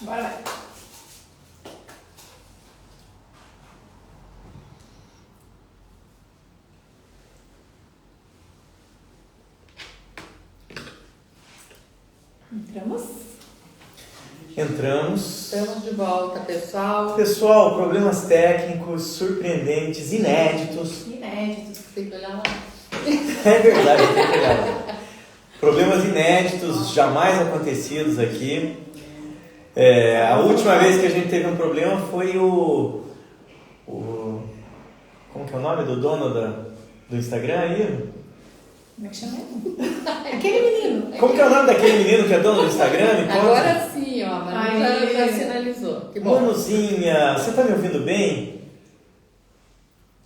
Bora lá. Entramos. Estamos de volta, pessoal. Pessoal, problemas técnicos, surpreendentes, inéditos. Tem que olhar lá. É verdade, tem que olhar lá. Problemas inéditos, jamais acontecidos aqui. A última vez que a gente teve um problema foi o como que é o nome do dono do Instagram aí? Como é que chama? Aquele menino. Como que é o nome daquele menino que é dono do Instagram? Me conta. Agora sim, ó. Mas já sinalizou. Que bom. Manuzinha, você tá me ouvindo bem?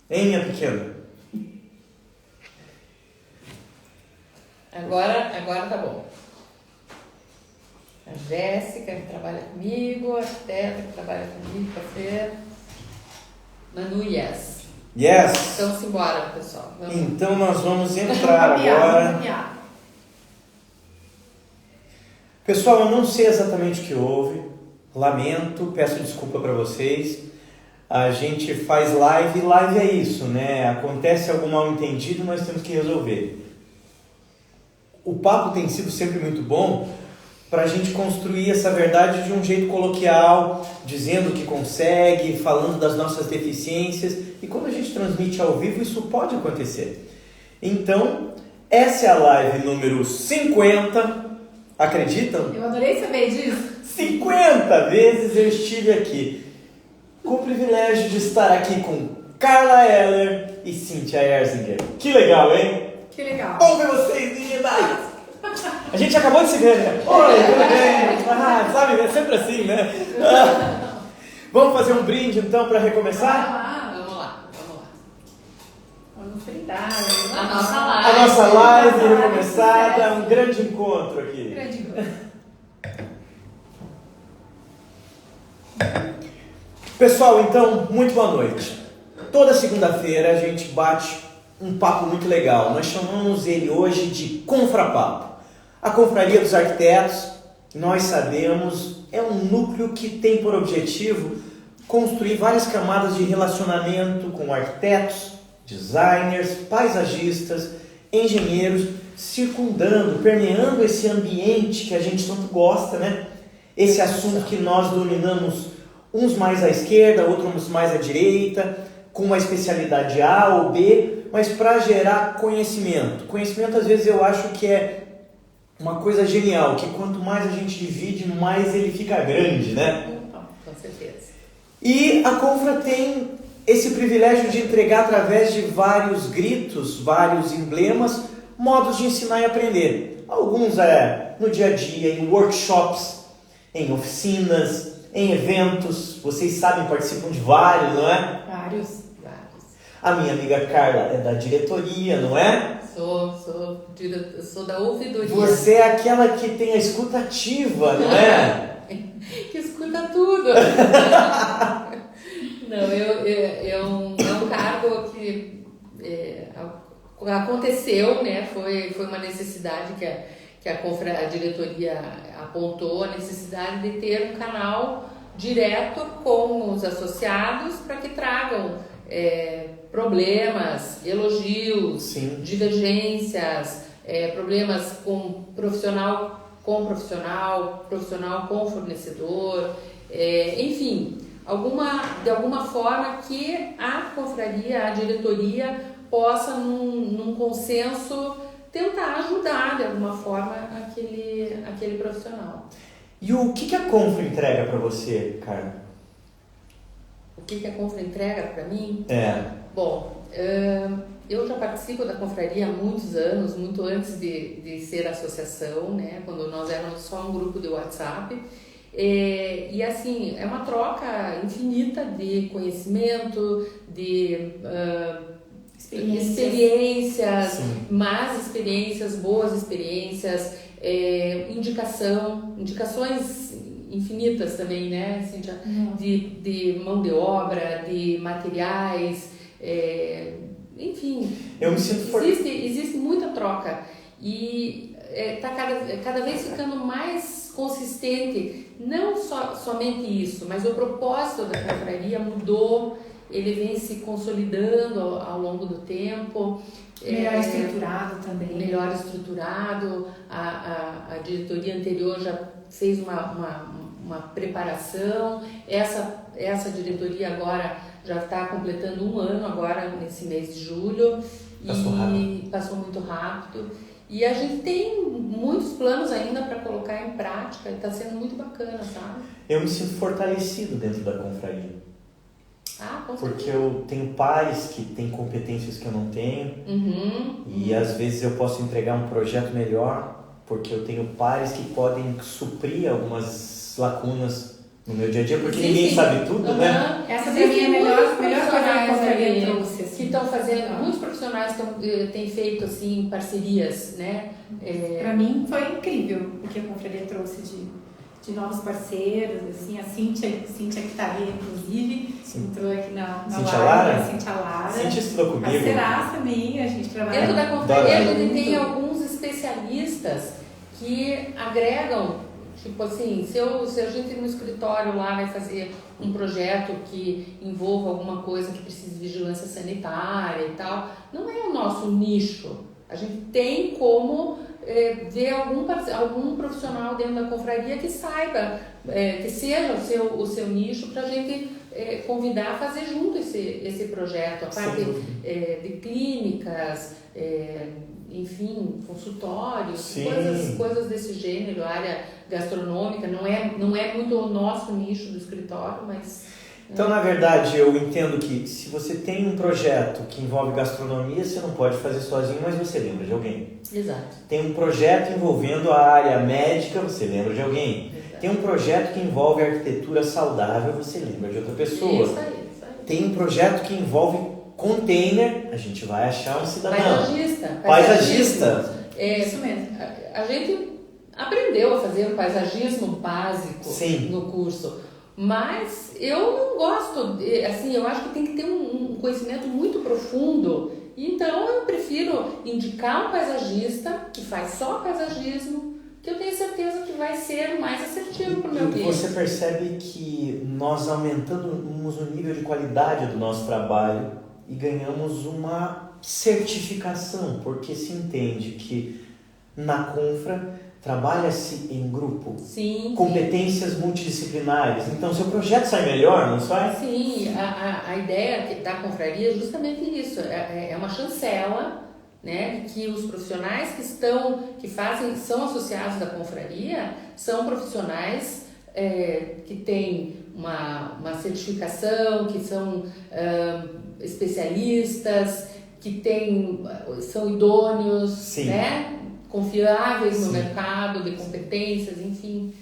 Hein, minha pequena? Agora tá bom. A Jéssica, que trabalha comigo, a Teta, que trabalha comigo, a Fê. Manu, yes. Yes! Então, simbora, pessoal. Vamos. Então nós vamos entrar agora. Pessoal, eu não sei exatamente o que houve. Lamento, peço desculpa para vocês. A gente faz live e live é isso, né? Acontece algum mal entendido, nós temos que resolver. O papo tem sido sempre muito bom para a gente construir essa verdade de um jeito coloquial, dizendo que consegue, falando das nossas deficiências. E quando a gente transmite ao vivo, isso pode acontecer. Então, essa é a live número 50. Acreditam? Eu adorei saber disso. 50 vezes eu estive aqui com o privilégio de estar aqui com Carla Eller e Cíntia Erzinger. Que legal, hein? Que legal. Bom ver vocês, meninas! A gente acabou de se ver, né? Oi, tudo bem? Sabe, é sempre assim, né? Vamos fazer um brinde então para recomeçar? Vamos lá. Vamos brindar. A nossa live. A nossa live recomeçada, um grande encontro aqui. Grande encontro. Pessoal, então, muito boa noite. Toda segunda-feira a gente bate um papo muito legal. Nós chamamos ele hoje de Confrapapo. A Confraria dos Arquitetos, nós sabemos, é um núcleo que tem por objetivo construir várias camadas de relacionamento com arquitetos, designers, paisagistas, engenheiros, circundando, permeando esse ambiente que a gente tanto gosta, né? Esse assunto que nós dominamos, uns mais à esquerda, outros mais à direita, com uma especialidade A ou B, mas para gerar conhecimento. Conhecimento, às vezes, eu acho que é uma coisa genial, que quanto mais a gente divide, mais ele fica grande, né? Com certeza. E a Confra tem esse privilégio de entregar, através de vários gritos, vários emblemas, modos de ensinar e aprender. Alguns no dia a dia, em workshops, em oficinas, em eventos. Vocês sabem, participam de vários, não é? Vários. A minha amiga Carla é da diretoria, não é? Sou da ouvidoria. Você é aquela que tem a escuta ativa, não é? Que escuta tudo. Não, é um cargo que aconteceu, né? Foi uma necessidade que a diretoria apontou, a necessidade de ter um canal direto com os associados para que tragam problemas, elogios, Sim. Divergências, problemas profissional com fornecedor, enfim, de alguma forma que a confraria, a diretoria possa num consenso tentar ajudar de alguma forma aquele profissional. E o que a Confra entrega para você, Carla? O que a Confra entrega para mim? Bom, eu já participo da confraria há muitos anos, muito antes de ser associação, né? Quando nós éramos só um grupo de WhatsApp. E assim, é uma troca infinita de conhecimento, de experiências, más experiências, boas experiências, indicações infinitas também, né, Cíntia? De mão de obra, de materiais, enfim. Eu me sinto existe muita troca e está cada vez ficando mais consistente não somente isso, mas o propósito da confraria mudou, ele vem se consolidando ao longo do tempo. Melhor estruturado também. Melhor estruturado, a diretoria anterior já fez uma preparação, essa diretoria agora já está completando 1 ano agora nesse mês de julho. Passou muito rápido. E a gente tem muitos planos ainda para colocar em prática e está sendo muito bacana, sabe? Eu me sinto fortalecido dentro da confraria. Com porque eu tenho pares que têm competências que eu não tenho. E às vezes eu posso entregar um projeto melhor porque eu tenho pares que podem suprir algumas lacunas no meu dia a dia, porque ninguém sabe tudo, né? Essa para mim é a melhor coisa que a confraria trouxe. Que estão fazendo, muitos profissionais têm feito assim parcerias, né? Para mim foi incrível o que a confraria trouxe de novos parceiros, assim, a Cíntia que está aí, inclusive, entrou aqui na Cíntia live, Lara? a Cíntia Lara. Cíntia estudou comigo. Parceiraça minha, a gente trabalha. Dentro da confraria a gente tem alguns especialistas que agregam, tipo assim, se a gente no escritório lá vai fazer um projeto que envolva alguma coisa que precise de vigilância sanitária e tal, não é o nosso nicho. A gente tem como ver algum profissional dentro da confraria que saiba, que seja o seu nicho, para a gente convidar a fazer junto esse projeto. A parte de clínicas, enfim, consultórios, coisas desse gênero, área gastronômica, não é muito o nosso nicho do escritório, mas... Então, na verdade, eu entendo que se você tem um projeto que envolve gastronomia, você não pode fazer sozinho, mas você lembra de alguém. Exato. Tem um projeto envolvendo a área médica, você lembra de alguém. Exato. Tem um projeto que envolve arquitetura saudável, você lembra de outra pessoa. Isso aí. Tem um projeto que envolve container, a gente vai achar um cidadão. Paisagista. Isso mesmo. A gente aprendeu a fazer o paisagismo básico no curso. Mas eu não gosto, assim, eu acho que tem que ter um conhecimento muito profundo. Então eu prefiro indicar um paisagista que faz só paisagismo, que eu tenho certeza que vai ser mais assertivo para o meu cliente. Você percebe que nós aumentamos o nível de qualidade do nosso trabalho e ganhamos uma certificação, porque se entende que na Confra trabalha-se em grupo, competências multidisciplinares. Então, seu projeto sai melhor, não sai? Sim, a ideia da confraria é justamente isso. É uma chancela, né, que os profissionais são associados da confraria, são profissionais que têm uma certificação, que são especialistas, que são idôneos, né? Confiáveis no mercado, de competências, enfim.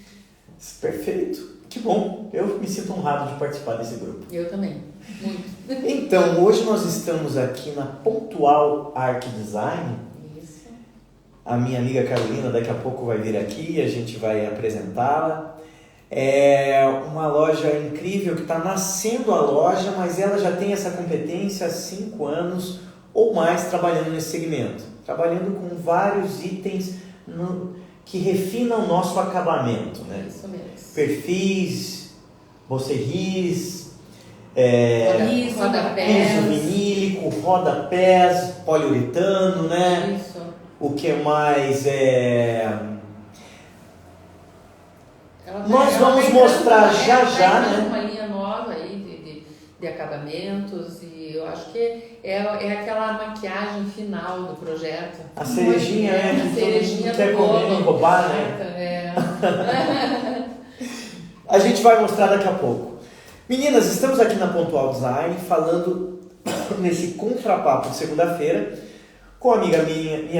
Perfeito. Que bom. Eu me sinto honrado de participar desse grupo. Eu também. Muito. Então, hoje nós estamos aqui na Pontual Art Design. Isso. A minha amiga Carolina daqui a pouco vai vir aqui e a gente vai apresentá-la. É uma loja incrível que está nascendo a loja, mas ela já tem essa competência há 5 anos ou mais trabalhando nesse segmento. Trabalhando com vários itens que refinam o nosso acabamento, né? Isso mesmo. Perfis, bocerris, rodapés, piso vinílico, rodapés, poliuretano, né? Isso. O que mais nós vamos mostrar já, né? Uma linha nova aí de acabamentos, e eu acho que é aquela maquiagem final do projeto. A cerejinha, né? A cerejinha do quer comer e roubar, né? A gente vai mostrar daqui a pouco. Meninas, estamos aqui na Pontual Design falando nesse contrapapo de segunda-feira com a minha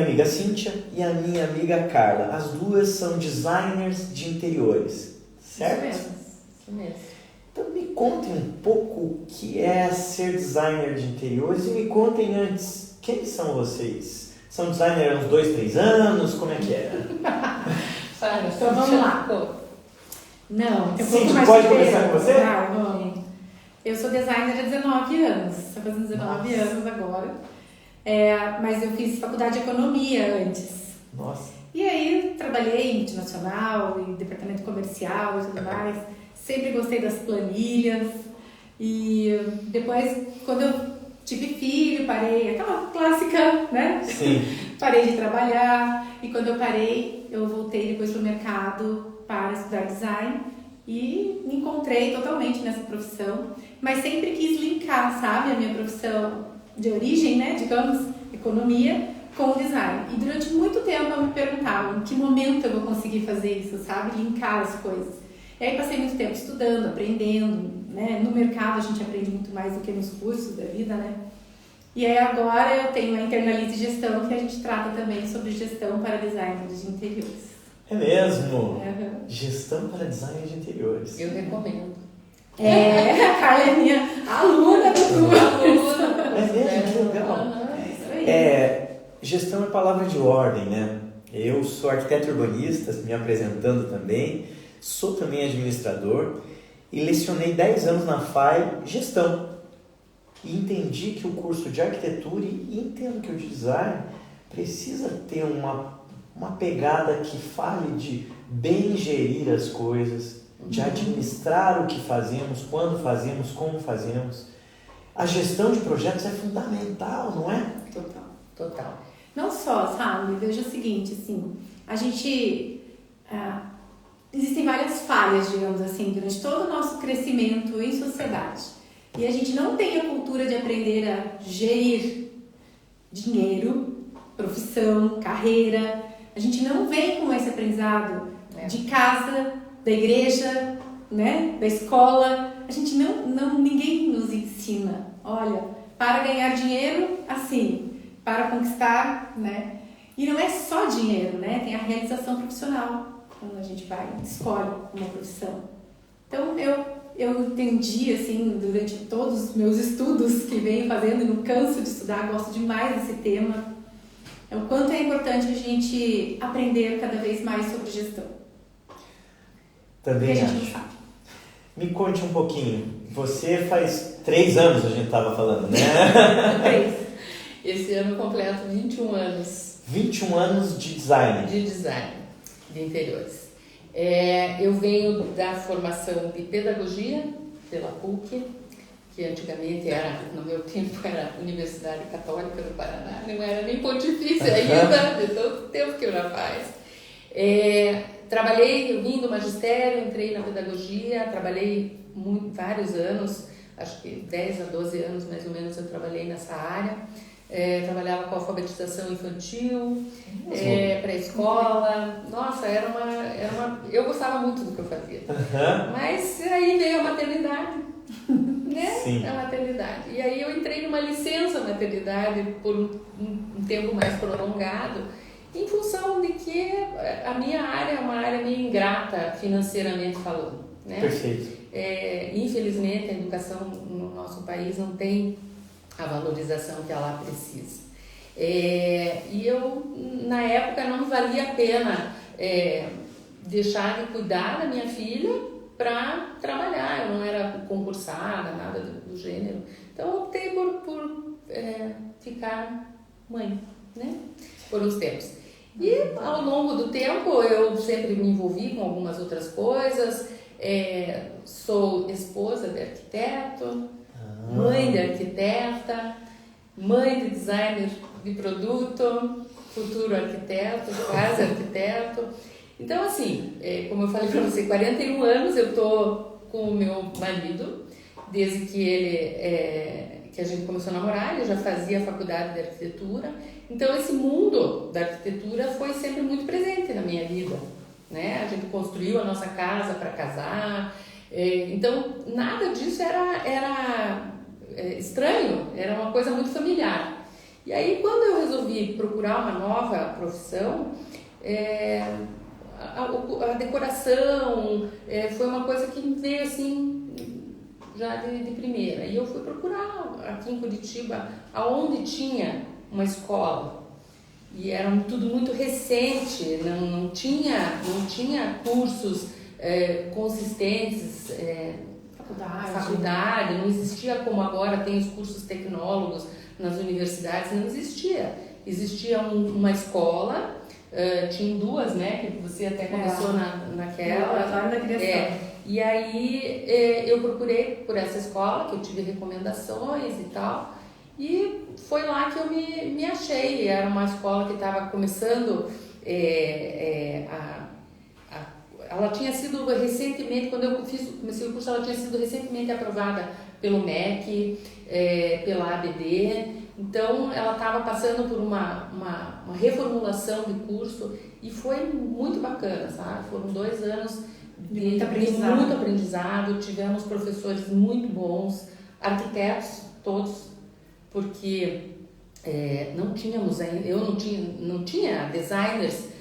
amiga Cíntia e a minha amiga Carla. As duas são designers de interiores, certo? Isso mesmo. Então me contem um pouco o que é ser designer de interiores e me contem antes, quem são vocês? São designers há uns 2, 3 anos? Como é que é? Então vamos lá. Não, tem um pouco Cíntia, mais pode de começar com você? Vamos. Eu sou designer há 19 anos, estou fazendo 19 anos agora. Mas eu fiz faculdade de economia antes. Nossa. E aí trabalhei em multinacional, em departamento comercial e tudo mais. Sempre gostei das planilhas. E depois, quando eu tive filho, parei, aquela clássica, né? Sim. Parei de trabalhar. E quando eu parei, eu voltei depois para o mercado para estudar design. E me encontrei totalmente nessa profissão. Mas sempre quis linkar, sabe? A minha profissão de origem, né? Digamos, economia, com o design. E durante muito tempo eu me perguntava em que momento eu vou conseguir fazer isso, sabe? Linkar as coisas. E aí passei muito tempo estudando, aprendendo, né? No mercado a gente aprende muito mais do que nos cursos da vida, né? E aí agora eu tenho a Internalize Gestão, que a gente trata também sobre gestão para design de interiores. É mesmo? Uhum. Gestão para design de interiores. Eu recomendo. A Carla é minha aluna do curso. É mesmo? Que legal. Isso aí. Gestão é palavra de ordem, né? Eu sou arquiteto urbanista, me apresentando também, sou também administrador e lecionei 10 anos na FAI Gestão. E entendi que o curso de arquitetura e entendo que o de design precisa ter uma pegada que fale de bem gerir as coisas, de administrar o que fazemos, quando fazemos, como fazemos. A gestão de projetos é fundamental, não é? Total. Não só, sabe? Veja o seguinte, assim, a gente... existem várias falhas, digamos assim, durante todo o nosso crescimento em sociedade. E a gente não tem a cultura de aprender a gerir dinheiro, profissão, carreira. A gente não vem com esse aprendizado de casa, da igreja, né? Da escola. A gente ninguém nos ensina. Olha, para ganhar dinheiro, assim... para conquistar, né? E não é só dinheiro, né? Tem a realização profissional, quando a gente escolhe uma profissão. Então, eu entendi, assim, durante todos os meus estudos que venho fazendo, e não canso de estudar, gosto demais desse tema, o quanto é importante a gente aprender cada vez mais sobre gestão. Também a gente acho. não sabe. Me conte um pouquinho. Você faz 3 anos, a gente estava falando, né? 3. Esse ano eu completo 21 anos. 21 anos de design. De design, de interiores. Eu venho da formação de pedagogia pela PUC, que antigamente no meu tempo era Universidade Católica do Paraná, não era nem pontifícia ainda, de todo o tempo que eu já faz. Eu vim do magistério, entrei na pedagogia, trabalhei vários anos, acho que 10 a 12 anos mais ou menos eu trabalhei nessa área. Trabalhava com alfabetização infantil, pré-escola. Nossa, eu gostava muito do que eu fazia. Mas aí veio a maternidade, né? Sim. A maternidade. E aí eu entrei numa licença maternidade por um tempo mais prolongado, em função de que a minha área é uma área meio ingrata financeiramente falando, né? Perfeito. Infelizmente a educação no nosso país não tem a valorização que ela precisa. E eu, na época, não valia a pena deixar de cuidar da minha filha para trabalhar. Eu não era concursada, nada do gênero. Então, eu optei por ficar mãe, né? Por uns tempos. E, ao longo do tempo, eu sempre me envolvi com algumas outras coisas. Sou esposa de arquiteto, mãe de arquiteta, mãe de designer de produto, futuro arquiteto, quase arquiteto. Então, assim, como eu falei para você, 41 anos eu estou com o meu marido, desde que que a gente começou a namorar, ele já fazia a faculdade de arquitetura. Então, esse mundo da arquitetura foi sempre muito presente na minha vida, né? A gente construiu a nossa casa para casar. Então, nada disso era estranho, era uma coisa muito familiar. E aí, quando eu resolvi procurar uma nova profissão, a decoração foi uma coisa que me veio assim, já de primeira. E eu fui procurar aqui em Curitiba, aonde tinha uma escola. E era tudo muito recente, não tinha cursos consistentes, faculdade, não existia como agora tem os cursos tecnólogos nas universidades, não existia. Existia uma escola tinha duas, né, que você até começou naquela. Laboratório da Criação. E aí eu procurei por essa escola, que eu tive recomendações e tal, e foi lá que eu me achei. Era uma escola que estava começando ela tinha sido recentemente, quando eu comecei o curso, ela tinha sido recentemente aprovada pelo MEC, pela ABD. Então, ela estava passando por uma reformulação de curso e foi muito bacana, sabe? Foram 2 anos de muito aprendizado, tivemos professores muito bons, arquitetos todos, porque não tínhamos ainda, eu não tinha designers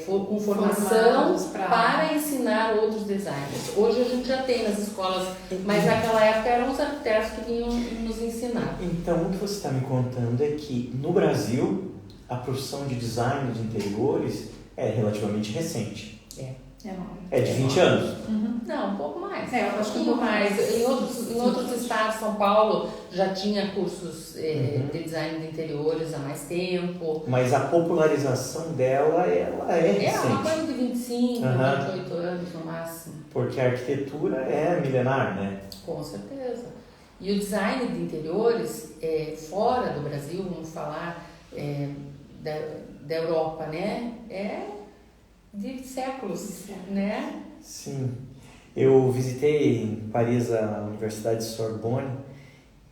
com formação para ensinar outros designers. Hoje a gente já tem nas escolas, mas naquela época eram os arquitetos que vinham nos ensinar. Então, o que você está me contando é que no Brasil a profissão de design de interiores é relativamente recente. É de 20 anos? Uhum. Não, um pouco mais. Eu acho que um pouco mais. Em outros estados, São Paulo já tinha cursos de design de interiores há mais tempo. Mas a popularização dela, ela é recente. É uma coisa de 25, 28 anos no máximo. Porque a arquitetura é milenar, né? Com certeza. E o design de interiores, fora do Brasil, vamos falar da Europa, né? De séculos, né? Sim. Eu visitei em Paris a Universidade de Sorbonne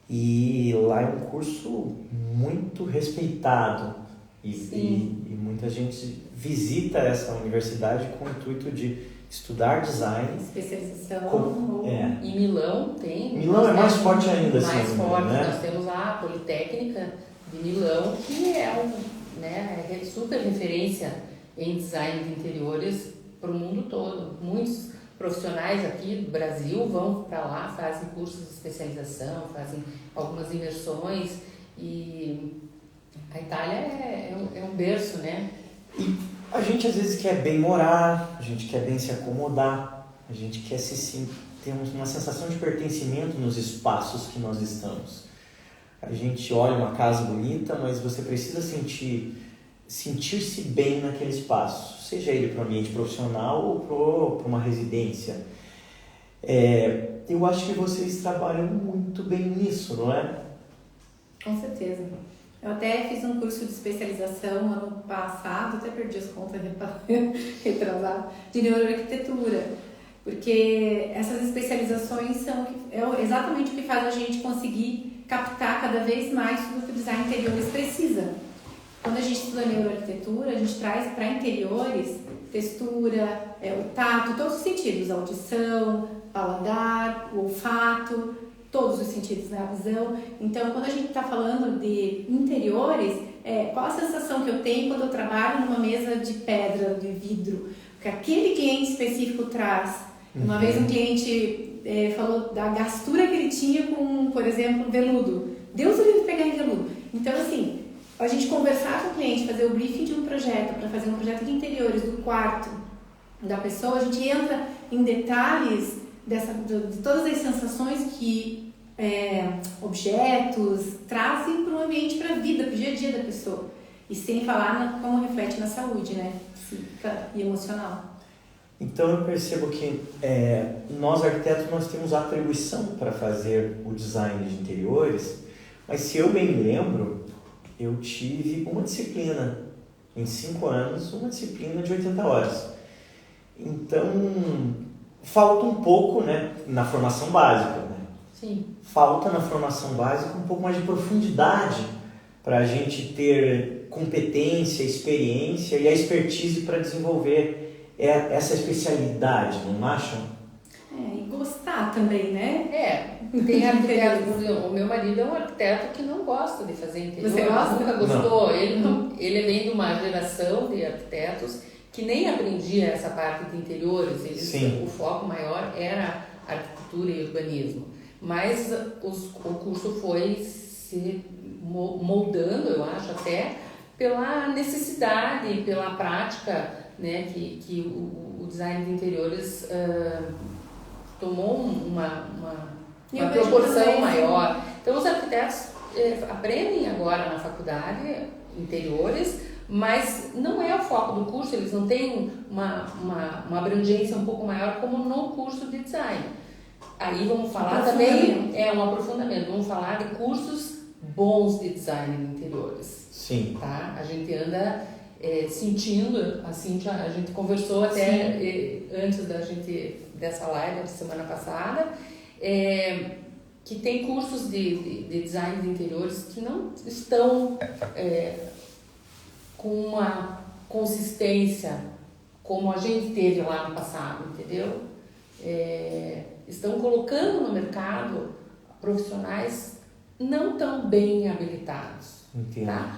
e lá é um curso muito respeitado e muita gente visita essa universidade com o intuito de estudar design. Especialização. Em Milão tem. Milão é mais forte ainda. Mais assim, forte. Né? Nós temos a Politécnica de Milão, que é super referência em design de interiores para o mundo todo. Muitos profissionais aqui do Brasil vão para lá, fazem cursos de especialização, fazem algumas imersões, e a Itália é um berço, né? E a gente às vezes quer bem morar, a gente quer bem se acomodar, a gente quer ter uma sensação de pertencimento nos espaços que nós estamos. A gente olha uma casa bonita, mas você precisa sentir-se bem naquele espaço, seja ele para um ambiente profissional ou para uma residência. Eu acho que vocês trabalham muito bem nisso, não é? Com certeza. Eu até fiz um curso de especialização ano passado, até perdi as contas retrasado, de neuroarquitetura, porque essas especializações são exatamente o que faz a gente conseguir captar cada vez mais tudo que o design interiores precisa. Quando a gente estuda neuroarquitetura, a gente traz para interiores textura, o tato, todos os sentidos, a audição, paladar, o olfato, todos os sentidos, né? A visão. Então, quando a gente está falando de interiores, qual a sensação que eu tenho quando eu trabalho numa mesa de pedra, de vidro, que aquele cliente específico traz. Uma vez um cliente falou da gastura que ele tinha com, por exemplo, veludo. Deus o livre pegar em veludo. Então, assim, a gente conversar com o cliente, fazer o briefing de um projeto, para fazer um projeto de interiores do quarto da pessoa, a gente entra em detalhes de todas as sensações que objetos trazem para o ambiente, para a vida, para o dia a dia da pessoa. E sem falar como reflete na saúde, né? Física e emocional. Então eu percebo que nós arquitetos nós temos a atribuição para fazer o design de interiores, mas se eu bem me lembro, eu tive uma disciplina, em 5 anos, uma disciplina de 80 horas. Então, falta um pouco, né, na formação básica. Né? Sim. Falta na formação básica um pouco mais de profundidade para a gente ter competência, experiência e a expertise para desenvolver essa especialidade, não acham? E gostar também, né? Tem arquiteto, o meu marido é um arquiteto que não gosta de fazer interior. Você gosta? Nunca gostou. Ele vem de uma geração de arquitetos que nem aprendia essa parte de interiores. O foco maior era arquitetura e urbanismo. Mas o curso foi se moldando, eu acho, até pela necessidade, pela prática, né, que o design de interiores tomou uma proporção maior. Então, os arquitetos aprendem agora na faculdade interiores, Mas não é o foco do curso, eles não têm uma abrangência um pouco maior como no curso de design. Aí vamos falar também, um aprofundamento, vamos falar de cursos bons de design de interiores. Sim. Tá? A gente anda sentindo, a Cíntia, a gente conversou até antes dessa live da semana passada, que tem cursos de design de interiores que não estão com uma consistência como a gente teve lá no passado, entendeu? Estão colocando no mercado profissionais não tão bem habilitados. Entendo. Tá?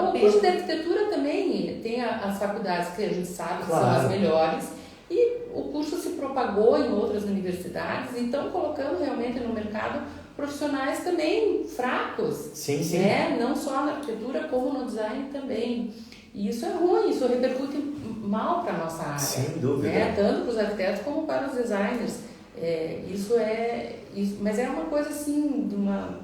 O curso de arquitetura também tem as faculdades que a gente sabe que são as melhores, e o curso se propagou em outras universidades, então colocando realmente no mercado profissionais também fracos. Sim, sim. Não só na arquitetura como no design também. E isso é ruim, isso repercute mal para a nossa área. Sem dúvida. Tanto para os arquitetos como para os designers. Mas é uma coisa assim, de uma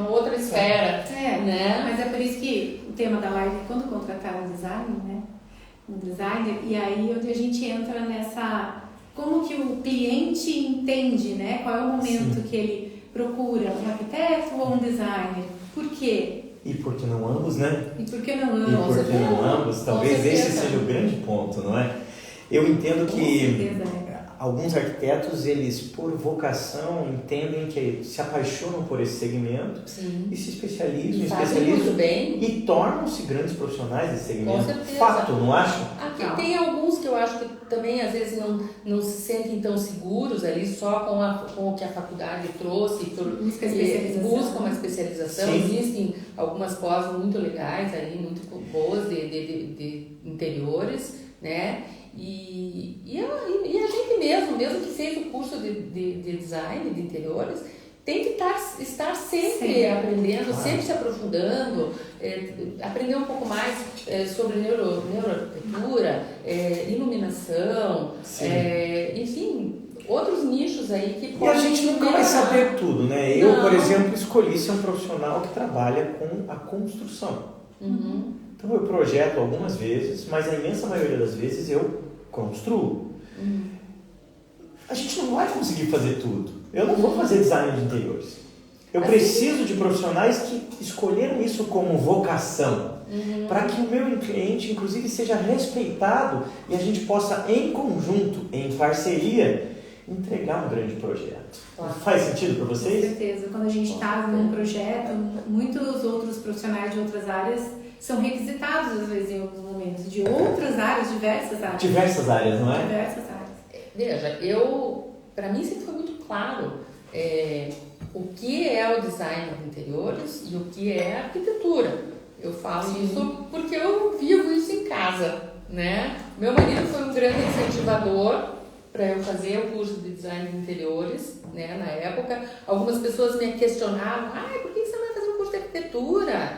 outra esfera. Né? Mas é por isso que o tema da live, quando contratar um designer, né? Um designer, e aí onde a gente entra nessa, como que o cliente entende, né? Qual é o momento que ele procura um arquiteto ou um designer? Por quê? E por que não ambos, né? E por que não ambos? E por que não ambos? Talvez esse seja o grande ponto, não é? Eu entendo que alguns arquitetos, eles por vocação entendem que se apaixonam por esse segmento. Sim. E se especializam, muito bem. E tornam-se grandes profissionais desse segmento. Com certeza. Fato, não acho? Aqui tem alguns que eu acho que também às vezes não se sentem tão seguros ali só com o que a faculdade trouxe, buscam uma especialização. Sim. Existem algumas pós muito legais aí, muito boas de interiores, né? E a gente mesmo que fez o curso de design de interiores, tem que estar sempre aprendendo, sempre se aprofundando, aprender um pouco mais sobre neuroarquitetura, iluminação, enfim, outros nichos aí que podem... E a gente nunca vai saber tudo, né? Eu, por exemplo, escolhi ser um profissional que trabalha com a construção. Uhum. Então eu projeto algumas vezes, mas a imensa maioria das vezes eu construo. Uhum. A gente não vai conseguir fazer tudo. Eu não vou fazer design de interiores. Eu preciso de profissionais que escolheram isso como vocação, para que o meu cliente, inclusive, seja respeitado e a gente possa, em conjunto, em parceria, entregar um grande projeto. Claro. Faz sentido para vocês? Com certeza. Quando a gente está num projeto, muitos outros profissionais de outras áreas são requisitados, às vezes, em alguns momentos, de outras áreas, diversas áreas. Diversas áreas, não é? Diversas áreas. Veja, para mim sempre foi muito claro o que é o design de interiores e o que é a arquitetura. Eu falo isso porque eu vivo isso em casa, né? Meu marido foi um grande incentivador para eu fazer o curso de design de interiores, né? Na época, algumas pessoas me questionavam, por que você não vai fazer um curso de arquitetura?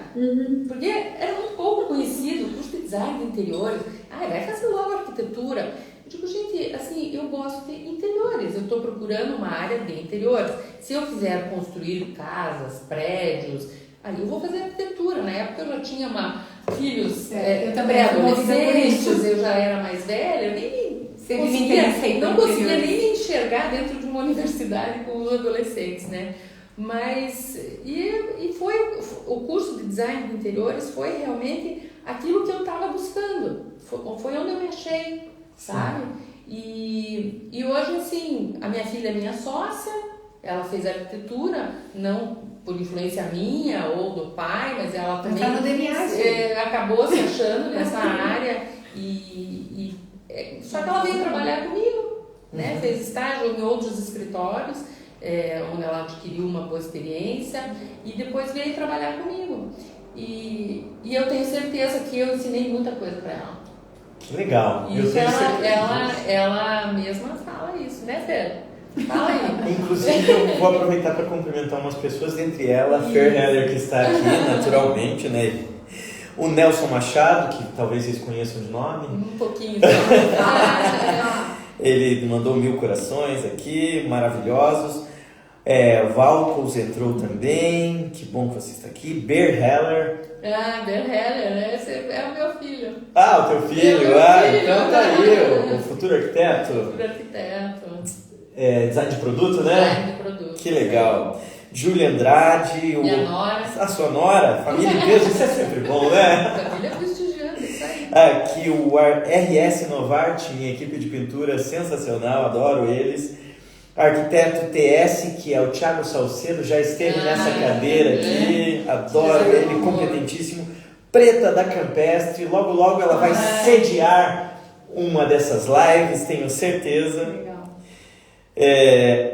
Porque era muito pouco conhecido o curso de design de interiores. Vai fazer logo arquitetura. Eu digo, gente, assim, eu gosto de interiores, eu estou procurando uma área de interiores. Se eu quiser construir casas, prédios, aí eu vou fazer arquitetura. Na época eu já tinha filhos pré-adolescentes, eu já era mais velha, eu nem não conseguia nem me enxergar dentro de uma universidade com os adolescentes, né? Mas, foi o curso de design de interiores foi realmente aquilo que eu estava buscando, foi onde eu me achei, sabe? E hoje, assim, a minha filha é minha sócia, ela fez arquitetura, não por influência minha ou do pai, mas ela também acabou se achando nessa área só que ela veio trabalhar comigo, né? Fez estágio em outros escritórios, onde ela adquiriu uma boa experiência e depois veio trabalhar comigo. E eu tenho certeza que eu ensinei muita coisa para ela. Que legal. Isso ela mesma fala isso, né, Fer? Fala aí. Inclusive, eu vou aproveitar para cumprimentar umas pessoas, dentre elas a Fer Heller, que está aqui naturalmente, né? O Nelson Machado, que talvez vocês conheçam de nome. Um pouquinho. Ele mandou 1000 corações aqui, maravilhosos. Valcos entrou também, que bom que você está aqui. Ber Heller. Ber Heller, né? Esse é o meu filho. O teu filho? Filho. Então tá aí, o futuro arquiteto. Futuro arquiteto. Design de produto, né? Design de produto. Que legal. Júlia Andrade. Minha nora. A sua nora, família em peso, isso é sempre bom, né? Família prestigiando, isso aí. Aqui o RS Novart, minha equipe de pintura sensacional, adoro eles. Arquiteto TS, que é o Thiago Salcedo, já esteve nessa cadeira aqui, adoro ele, competentíssimo. Preta da Campestre, logo logo ela vai sediar uma dessas lives, tenho certeza. Legal.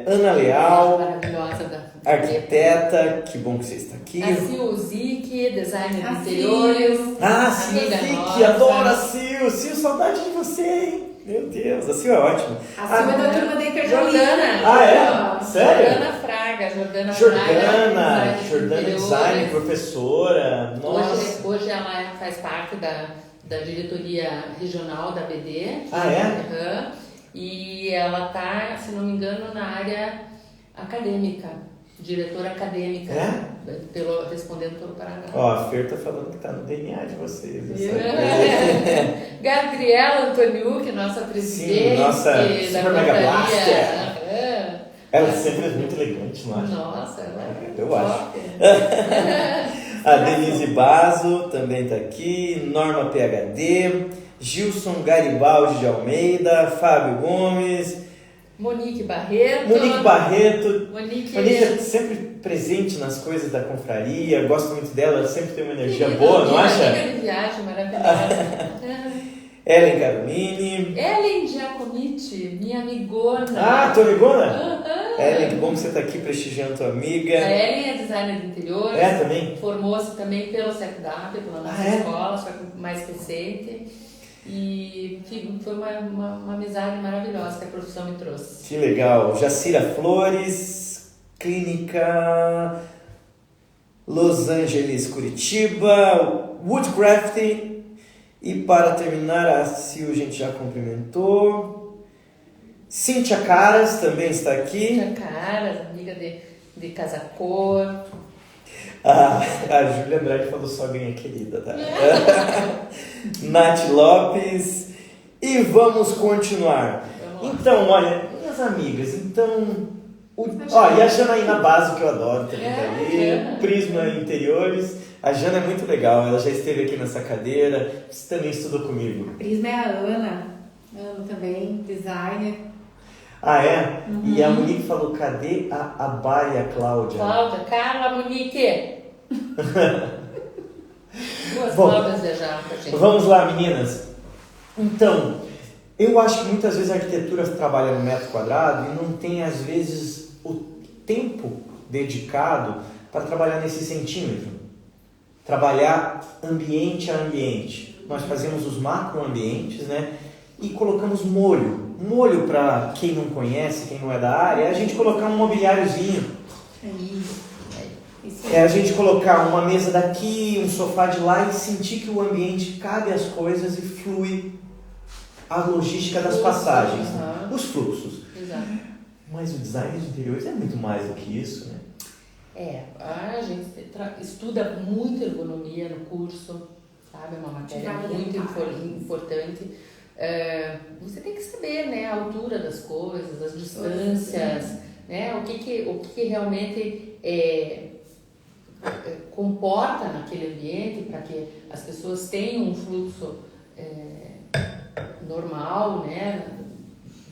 Ana Leal, maravilhosa arquiteta, que bom que você está aqui. A Sil Zic, designer de interiores. Sil Zic, adoro a Sil. Sil, saudade de você, hein? Meu Deus, a Sil é ótima. A Sil é da turma da Internet. Jordana. Sério? Jordana Fraga. Jordana Design, professora. Nossa. Hoje ela faz parte da diretoria regional da BD. E ela está, se não me engano, na área acadêmica, diretora acadêmica, respondendo pelo Paraná. A Fer tá falando que tá no DNA de vocês. Gabriela Antoniuk, nossa presidente. Sim, nossa Super Mega Blaster. Ela sempre é muito elegante, não acha? Nossa, eu acho. A Denise Basso também tá aqui. Norma PhD. Gilson Garibaldi de Almeida, Fábio Gomes, Monique Barreto. Monique é sempre presente nas coisas da confraria, gosto muito dela, sempre tem uma energia boa, não acha? Amiga de viagem maravilhosa. Ellen Caroline. Ellen Giacomitti, minha amigona. Tua amigona? Ellen, que bom que você está aqui prestigiando tua amiga. A Ellen é designer de interiores. Também? Formou-se também pelo SECDAP, pela nossa escola, só que mais recente. E foi uma amizade maravilhosa que a profissão me trouxe. Que legal. Jacira Flores, Clínica Los Angeles, Curitiba, Woodcraft. E para terminar, a Sil a gente já cumprimentou. Cíntia Caras também está aqui. Cíntia Caras, amiga de Casa Cor. A Júlia Andrade falou sogrinha querida, tá? Nath Lopes. E vamos continuar. Então, olha, minhas amigas, e a Janaína Basso, que eu adoro também tá ali. Prisma Interiores. A Jana é muito legal, ela já esteve aqui nessa cadeira, você também estudou comigo. A Prisma é a Ana também, designer. E a Monique falou, cadê a Bária e a Cláudia? Carla, Monique! Duas Cláudias viajaram pra gente. Vamos lá, meninas. Então, eu acho que muitas vezes a arquitetura trabalha no metro quadrado e não tem, às vezes, o tempo dedicado para trabalhar nesse centímetro. Trabalhar ambiente a ambiente. Nós fazemos os macroambientes, né? E colocamos molho. Molho, para quem não conhece, quem não é da área, é a gente colocar um mobiliáriozinho. É a gente colocar uma mesa daqui, um sofá de lá e sentir que o ambiente cabe as coisas e flui a logística das passagens, né? Os fluxos. Exato. Mas o design de interiores é muito mais do que isso, né? A gente estuda muito ergonomia no curso, sabe? É uma matéria muito importante. Você tem que saber, né, a altura das coisas, as distâncias, né, o que realmente comporta naquele ambiente para que as pessoas tenham um fluxo normal, né,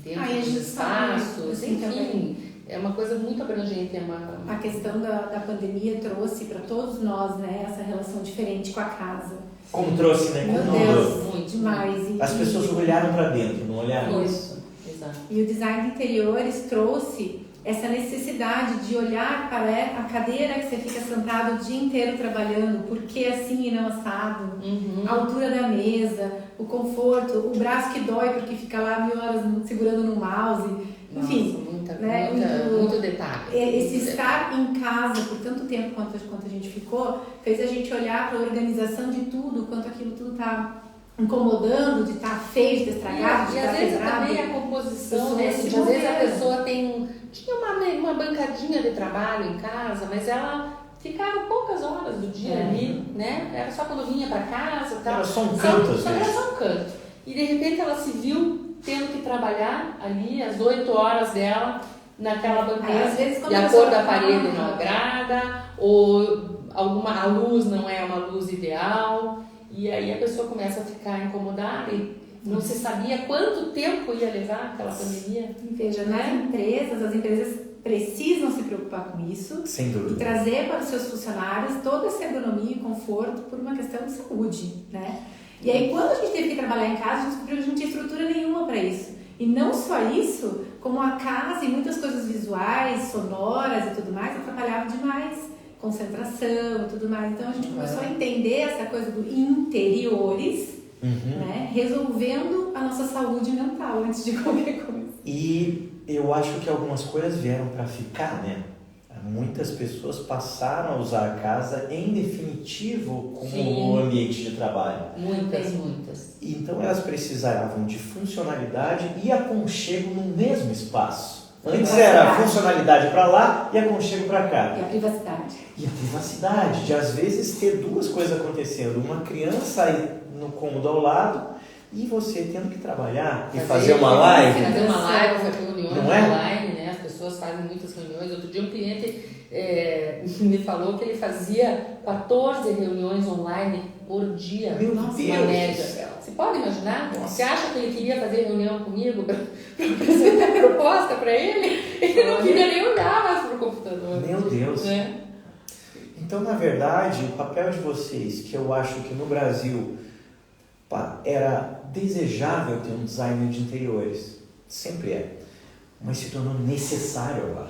dentro dos espaços, enfim. É uma coisa muito abrangente. A questão da pandemia trouxe para todos nós, né, essa relação diferente com a casa. Como trouxe, né? Meu Deus, muito demais. As pessoas olharam para dentro, não olharam? Isso, exato. E o design de interiores trouxe essa necessidade de olhar para a cadeira que você fica sentado o dia inteiro trabalhando, por que assim e não assado, a altura da mesa, o conforto, o braço que dói porque fica lá 1000 horas segurando no mouse. Enfim, muito detalhe. Esse estar em casa por tanto tempo quanto a gente ficou, fez a gente olhar para a organização de tudo, quanto aquilo tudo está incomodando, de estar feio, de estar estragado, de estar às vezes quebrado. também a composição, né? Às vezes a pessoa tinha uma bancadinha de trabalho em casa, mas ela ficava poucas horas do dia ali, né? Era só quando vinha para casa e tal. Era só um canto, às vezes. Era só um canto. E de repente ela se viu tendo que trabalhar ali as 8 horas dela naquela bancada. E a cor da parede não agrada, ou a luz não é uma luz ideal, e aí a pessoa começa a ficar incomodada e não se sabia quanto tempo ia levar aquela pandemia. Veja, nas empresas, as empresas precisam se preocupar com isso. Sem dúvida. E trazer para os seus funcionários toda essa ergonomia e conforto por uma questão de saúde, né? E aí, quando a gente teve que trabalhar em casa, a gente descobriu que a gente não tinha estrutura nenhuma para isso. E não só isso, como a casa e muitas coisas visuais, sonoras e tudo mais, atrapalhavam demais. Concentração e tudo mais. Então, a gente começou a entender essa coisa do interiores, né? Resolvendo a nossa saúde mental antes de qualquer coisa. E eu acho que algumas coisas vieram para ficar, né? Muitas pessoas passaram a usar a casa em definitivo como ambiente de trabalho. Muitas. Então elas precisavam de funcionalidade e aconchego no mesmo espaço. Antes era funcionalidade para lá e aconchego para cá. E a privacidade. E a privacidade, de às vezes ter duas coisas acontecendo. Uma criança aí no cômodo ao lado e você tendo que trabalhar e fazer uma live. Fazer uma live, fazer reuniões online, né? As pessoas fazem muitas reuniões. Outro dia um cliente me falou que ele fazia 14 reuniões online por dia. Meu Deus! Média. Você pode imaginar? Nossa. Você acha que ele queria fazer reunião comigo para apresentar a proposta para ele? Ele não queria nem olhar mais para o computador. Meu Deus! Né? Então, na verdade, o papel de vocês, que eu acho que no Brasil era desejável ter um designer de interiores, sempre é, mas se tornou necessário agora.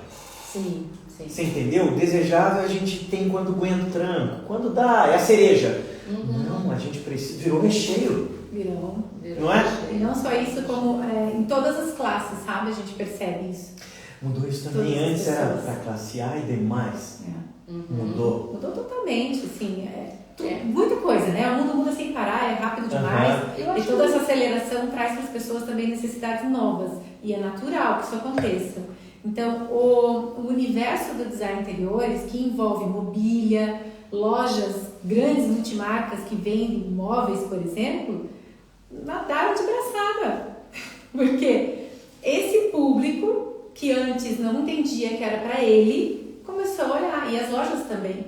Sim. Você entendeu? Desejável a gente tem quando aguenta o tranco, quando dá, é a cereja. Não, a gente precisa, virou recheio. Virou. Não é? E não só isso, como em todas as classes, sabe? A gente percebe isso. Mudou isso também. Todas antes era para classe A e demais. Mudou totalmente, assim, muita coisa, né? O mundo muda sem parar, é rápido demais. E toda essa aceleração traz para as pessoas também necessidades novas. E é natural que isso aconteça. Então, o universo do design interiores, que envolve mobília, lojas, grandes multimarcas que vendem móveis, por exemplo, nadaram de braçada. Porque esse público, que antes não entendia que era para ele, começou a olhar, e as lojas também,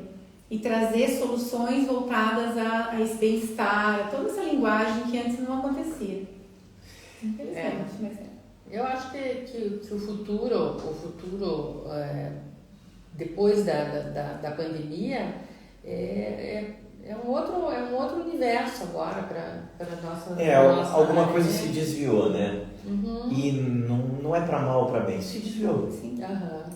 e trazer soluções voltadas a esse bem-estar, a toda essa linguagem que antes não acontecia. Infelizmente, mas Eu acho que o futuro depois da pandemia é um outro universo agora para nossa alguma área, coisa né? se desviou, né? E não é para mal ou para bem, se desviou. Sim.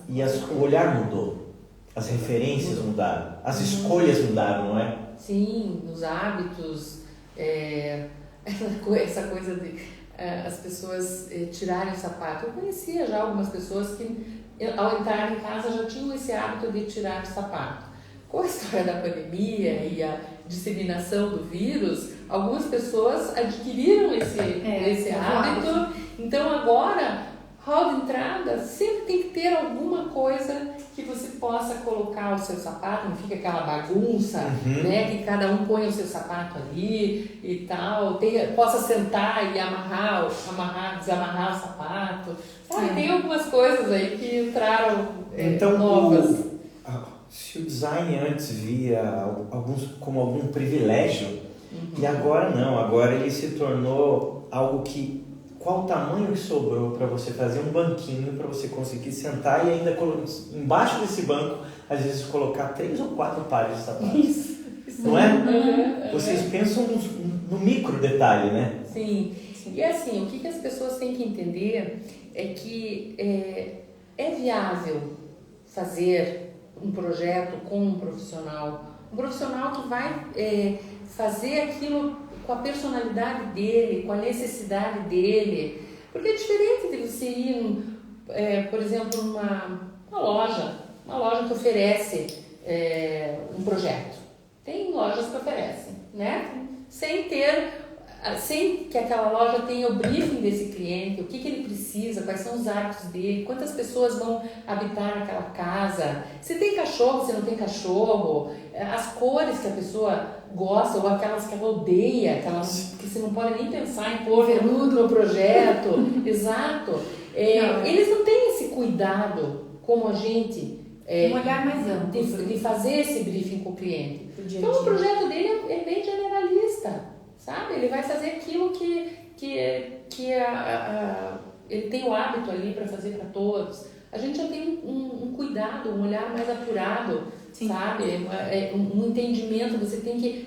E o olhar mudou, as referências mudaram, as escolhas mudaram, não é? Sim, os hábitos, essa coisa de as pessoas tirarem o sapato. Eu conhecia já algumas pessoas que, ao entrar em casa, já tinham esse hábito de tirar o sapato. Com a história da pandemia e a disseminação do vírus, algumas pessoas adquiriram esse hábito. Então, agora, hall de entrada sempre tem que ter alguma coisa que você possa colocar o seu sapato, não fica aquela bagunça, né, que cada um põe o seu sapato ali e tal, possa sentar e desamarrar o sapato. Tem algumas coisas aí que entraram novas. Se o design antes via como algum privilégio, e agora não, agora ele se tornou algo que... Qual o tamanho que sobrou para você fazer um banquinho para você conseguir sentar e ainda embaixo desse banco, às vezes, colocar 3 ou 4 pares de sapatos? Isso. Não é? Vocês pensam no micro detalhe, né? Sim. E assim, o que as pessoas têm que entender é que é viável fazer um projeto com um profissional que vai fazer aquilo com a personalidade dele, com a necessidade dele. Porque é diferente de você ir, por exemplo, numa loja que oferece um projeto. Tem lojas que oferecem, né? Sem ter sem que aquela loja tenha o briefing desse cliente, o que ele precisa, quais são os hábitos dele, quantas pessoas vão habitar naquela casa, se tem cachorro, se não tem cachorro, as cores que a pessoa gosta ou aquelas que ela odeia, que você não pode nem pensar em pôr no projeto. Exato. Eles não têm esse cuidado como a gente. Um olhar mais amplo. De fazer esse briefing com o cliente. Então o projeto dele é bem generalista. Sabe? Ele vai fazer aquilo que ele tem o hábito ali para fazer para todos. A gente já tem um cuidado, um olhar mais apurado, sim, sabe? Um entendimento.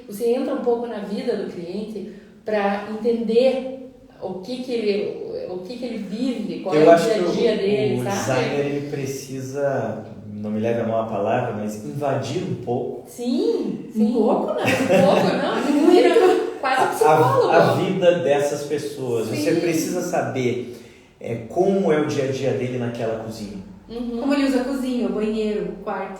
Você entra um pouco na vida do cliente para entender o que ele vive, qual é o dia a dia dele, sabe? O designer ele precisa, não me leve a mal a palavra, mas invadir um pouco. Sim. Um pouco não. Vira quase psicólogo. A vida dessas pessoas. Sim. Você precisa saber como é o dia a dia dele naquela cozinha. Uhum. Como ele usa a cozinha, o banheiro, o quarto.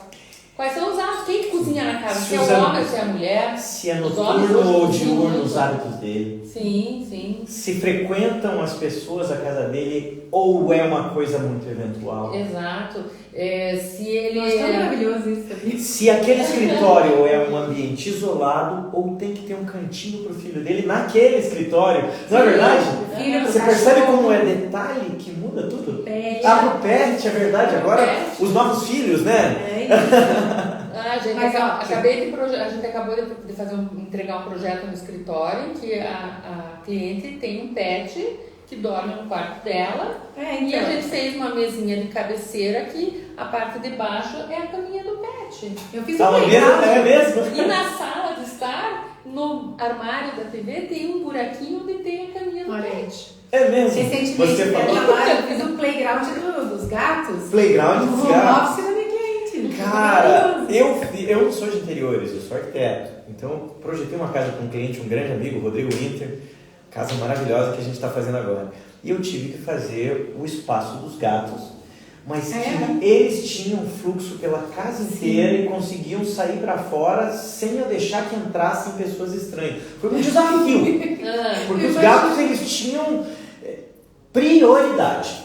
Quais são os hábitos? Quem que cozinha na casa? Se é o homem, se é a mulher? Se é noturno ou diurno, os hábitos dele. Sim. Se frequentam as pessoas a casa dele ou é uma coisa muito eventual. Exato. Se ele é maravilhoso isso também. Se aquele escritório é um ambiente isolado ou tem que ter um cantinho para o filho dele naquele escritório. Não é verdade? Você percebe como é detalhe que muda tudo? Pro pet, é verdade. Agora, os novos filhos, né? A gente acabou de entregar um projeto no escritório que a cliente tem um pet que dorme no quarto dela, e a gente fez uma mesinha de cabeceira que a parte de baixo é a caminha do pet. Eu fiz um legal. É mesmo? E na sala de estar, no armário da TV, tem um buraquinho onde tem a caminha do pet. É mesmo? Recentemente, você falou? eu fiz um playground dos gatos. Playground dos gatos? Office da minha cliente. Cara, eu não sou de interiores, eu sou arquiteto. Então, projetei uma casa para um cliente, um grande amigo, Rodrigo Winter. Casa maravilhosa que a gente está fazendo agora. E eu tive que fazer o espaço dos gatos, mas que eles tinham fluxo pela casa inteira e conseguiam sair para fora sem eu deixar que entrassem pessoas estranhas. Foi um desafio, porque os gatos eles tinham prioridade.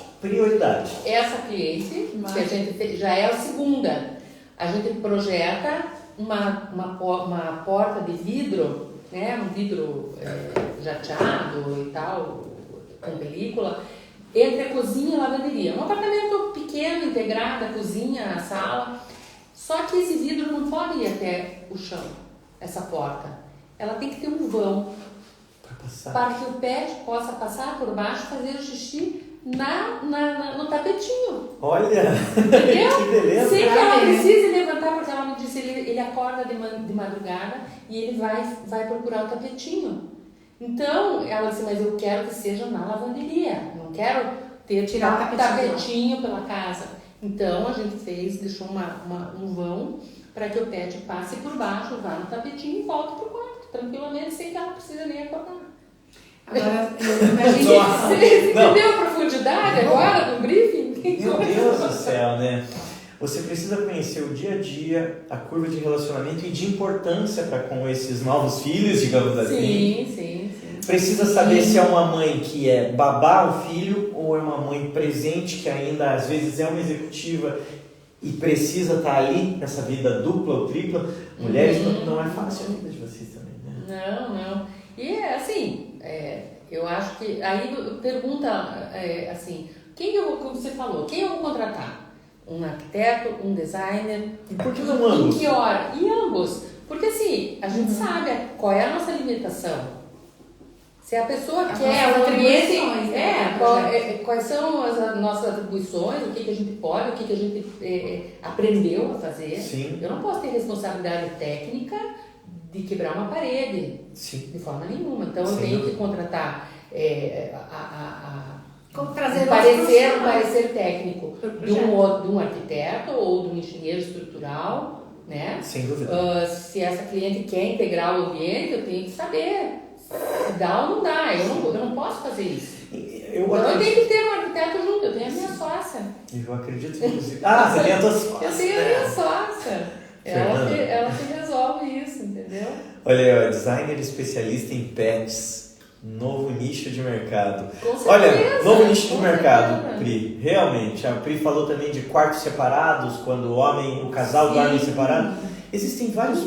Essa cliente, que a gente já é a segunda, a gente projeta uma porta de vidro, né, um vidro jateado e tal, com película, entre a cozinha e a lavanderia. Um apartamento pequeno, integrado, a cozinha, a sala. Só que esse vidro não pode ir até o chão, essa porta. Ela tem que ter um vão para que o pet possa passar por baixo e fazer o xixi no tapetinho. Olha, entendeu? Que beleza. Sem que ela precise levantar, porque ela me disse, ele acorda de madrugada e ele vai procurar o tapetinho. Então, ela disse, mas eu quero que seja na lavanderia, não quero tirar o tapetinho pela casa. Então, a gente deixou um vão para que o pet passe por baixo, vá no tapetinho e volte pro quarto, tranquilamente, sem que ela precise nem acordar. Agora, você entendeu a profundidade agora do briefing? Meu Deus do céu, né? Você precisa conhecer o dia a dia, a curva de relacionamento e de importância para com esses novos filhos, digamos assim. Sim. Precisa saber se é uma mãe que é babá o filho ou é uma mãe presente que ainda às vezes é uma executiva e precisa estar ali nessa vida dupla ou tripla. Mulheres, não é fácil a vida de vocês também, né? Não. E assim, eu acho que aí pergunta assim, como você falou, quem eu vou contratar? Um arquiteto, um designer? E por que não ambos? Em que hora? E ambos. Porque assim, a gente sabe qual é a nossa limitação. Se a pessoa quer o ambiente, quais são as nossas atribuições, o que a gente pode, o que a gente aprendeu a fazer. Sim. Eu não posso ter responsabilidade técnica de quebrar uma parede. Sim. De forma nenhuma. Então eu tenho que contratar trazer um parecer técnico de um arquiteto ou de um engenheiro estrutural, né? Sem dúvida. Se essa cliente quer integrar o ambiente, eu tenho que saber se dá ou não dá. Eu não posso fazer isso. Eu tenho que ter um arquiteto junto, eu tenho a minha sócia. Eu acredito que você tem a tua sócia. Eu tenho a minha sócia. Ela que resolve isso, entendeu? Olha aí, designer especialista em pets. Novo nicho de mercado. Com certeza, Olha, novo nicho de com mercado, certeza. Pri. Realmente. A Pri falou também de quartos separados, quando o casal Sim. dorme separado. Existem vários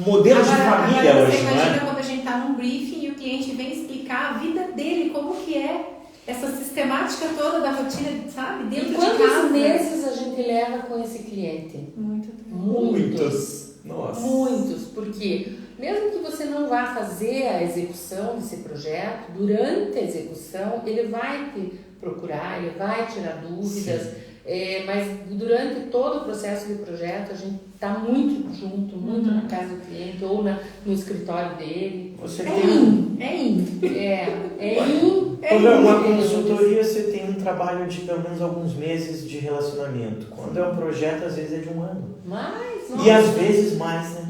modelos de família agora hoje, você não imagina é? quando a gente está num briefing e o cliente vem explicar a vida dele, como que é essa sistemática toda da rotina, sabe? Dentro E de casa. quantos meses a gente leva com esse cliente? Muito. Muitos. Nossa. Muitos, porque mesmo que você não vá fazer a execução desse projeto, durante a execução ele vai te procurar, ele vai tirar dúvidas, mas durante todo o processo de projeto a gente está muito junto, muito na casa do cliente ou no escritório dele. Você É tem Quando é uma consultoria, você tem um trabalho de pelo menos alguns meses de relacionamento. Quando é um projeto, às vezes é de um ano. E às vezes mais, né?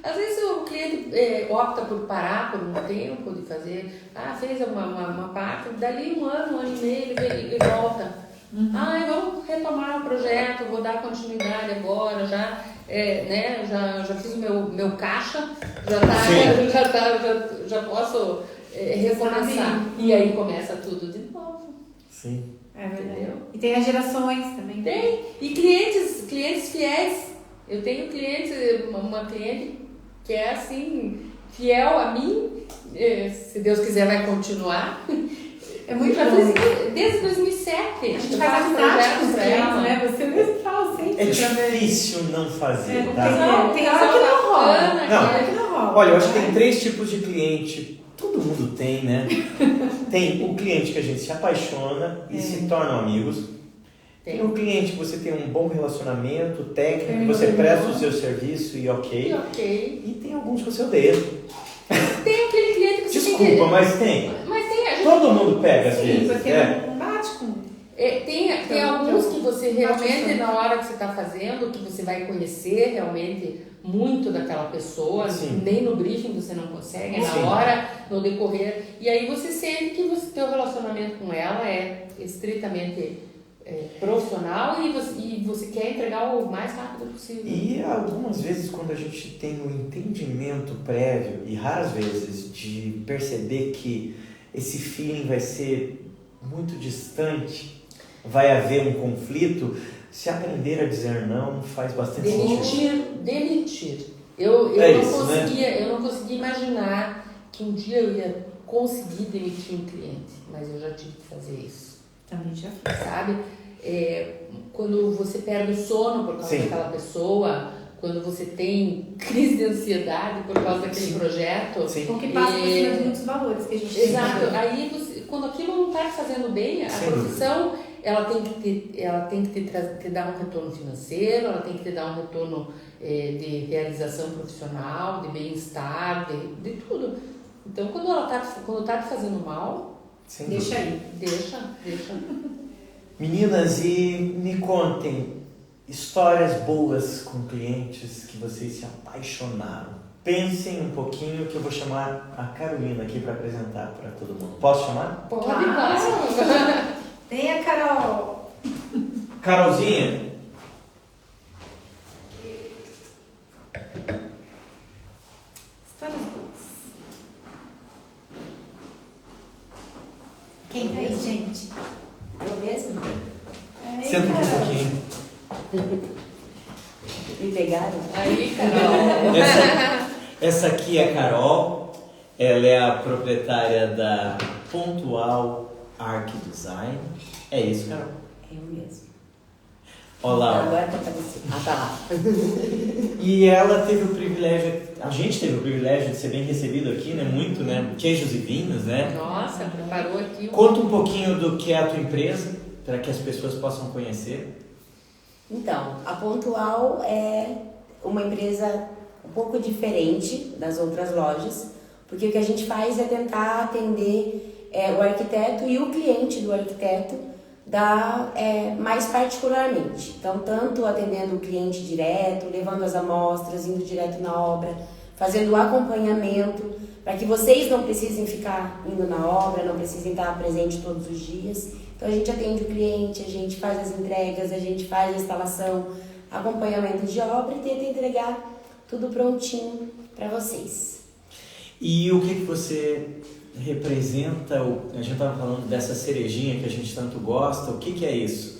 Às vezes o cliente opta por parar por um tempo de fazer, fez uma parte, dali um ano e meio ele volta. Vamos retomar o projeto, vou dar continuidade agora, já fiz o meu caixa, já posso recomeçar. E aí começa tudo de novo. Sim. É verdade. Entendeu? E tem as gerações também. Tem. E clientes fiéis. Eu tenho uma cliente que é assim, fiel a mim, se Deus quiser vai continuar. É muito Já bom. fiz desde 2007. A gente faz amizade com os clientes, né? Você mesmo fala sempre. É difícil não fazer, tá? Tem hora que não rola. Não. Tem hora que não rola. Olha, eu acho que tem 3 tipos de cliente. Todo mundo tem, né? Tem o cliente que a gente se apaixona e se tornam amigos. Tem o cliente que você tem um bom relacionamento técnico, você presta o seu serviço e ok. E tem alguns que você odeia. Tem aquele cliente que você Desculpa, tem que... mas tem. a gente... Todo mundo pega às vezes. Porque não bate com... Tem alguns que você realmente, na hora que você está fazendo, que você vai conhecer realmente muito daquela pessoa, nem no briefing você não consegue, é na hora, no decorrer. E aí você sente que o teu relacionamento com ela é estritamente profissional e você quer entregar o mais rápido possível. E algumas vezes quando a gente tem um entendimento prévio, e raras vezes, de perceber que esse feeling vai ser muito distante, vai haver um conflito, se aprender a dizer não faz bastante sentido. Demitir. Eu não conseguia imaginar que um dia eu ia conseguir demitir um cliente, mas eu já tive que fazer isso. Também já fiz. Sabe? Quando você perde o sono por causa daquela pessoa, quando você tem crise de ansiedade por causa daquele projeto. Com que passa por cima de muitos valores que a gente tem. Exato. Aí, quando aquilo não está te fazendo bem, a profissão, ela tem que te dar um retorno financeiro, ela tem que te dar um retorno de realização profissional, de bem-estar, de tudo. Então, quando tá te fazendo mal, deixa aí. Deixa. Meninas, e me contem histórias boas com clientes que vocês se apaixonaram. Pensem um pouquinho que eu vou chamar a Carolina aqui para apresentar para todo mundo. Posso chamar? Pode, claro. Vem a Carol. Carolzinha. Histórias boas. Quem tá aí, gente? Eu mesmo? Senta aqui um pouquinho. Me pegaram? Aí, Carol. Essa aqui é a Carol. Ela é a proprietária da Pontual Arc Design. É isso, Carol? Eu mesmo. Olá. Agora tá aparecendo. Tá lá. E ela teve o privilégio, a gente teve o privilégio de ser bem recebido aqui, né? Muito, né? Queijos e vinhos, né? Nossa, preparou aqui. Conta um pouquinho do que é a tua empresa, para que as pessoas possam conhecer. Então, a Pontual é uma empresa um pouco diferente das outras lojas, porque o que a gente faz é tentar atender o arquiteto e o cliente do arquiteto mais particularmente. Então, tanto atendendo o cliente direto, levando as amostras, indo direto na obra, fazendo o acompanhamento, para que vocês não precisem ficar indo na obra, não precisem estar presentes todos os dias. Então, a gente atende o cliente, a gente faz as entregas, a gente faz a instalação, acompanhamento de obra e tenta entregar tudo prontinho para vocês. E o que você representa, a gente estava falando dessa cerejinha que a gente tanto gosta, o que é isso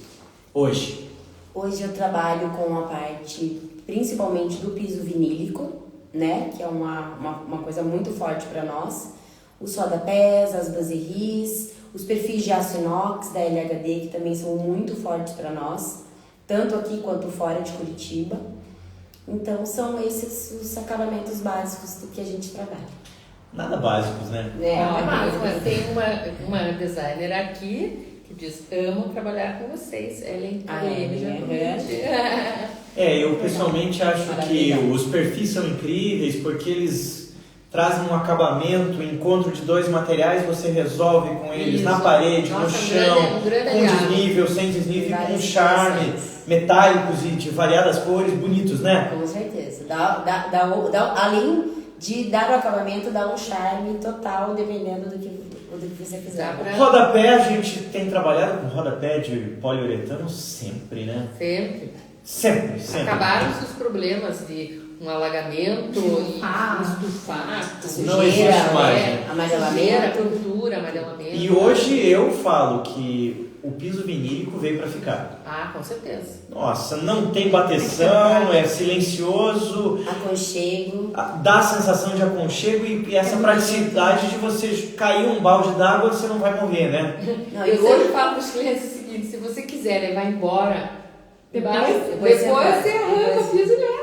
hoje? Hoje eu trabalho com a parte principalmente do piso vinílico, né? Que é uma coisa muito forte para nós. Os rodapés, as baserris, os perfis de aço inox da LHD, que também são muito fortes para nós, tanto aqui quanto fora de Curitiba. Então são esses os acabamentos básicos do que a gente trabalha. Nada básicos, né? Tem uma designer aqui que diz: amo trabalhar com vocês. Ellen eu pessoalmente acho que os perfis são incríveis porque eles trazem um acabamento, encontro de dois materiais, você resolve com eles na parede, no chão, com desnível, sem desnível, com charme, metálicos e de variadas cores, bonitos, né? Com certeza. Além de dar o acabamento, dá um charme total, dependendo do que você quiser. Rodapé, a gente tem trabalhado com rodapé de poliuretano sempre, né? Sempre. Acabaram-se os problemas de um alagamento e estufar, não existe mais, amarelamento, amarelamento. E hoje eu falo que o piso vinílico veio para ficar. Ah, com certeza. Nossa, não tem bateção, é silencioso. Aconchego. Dá a sensação de aconchego e essa praticidade de você cair um balde d'água, você não vai morrer, né? Eu sempre falo para os clientes o seguinte: se você quiser levar embora, depois você arranca o piso e leva.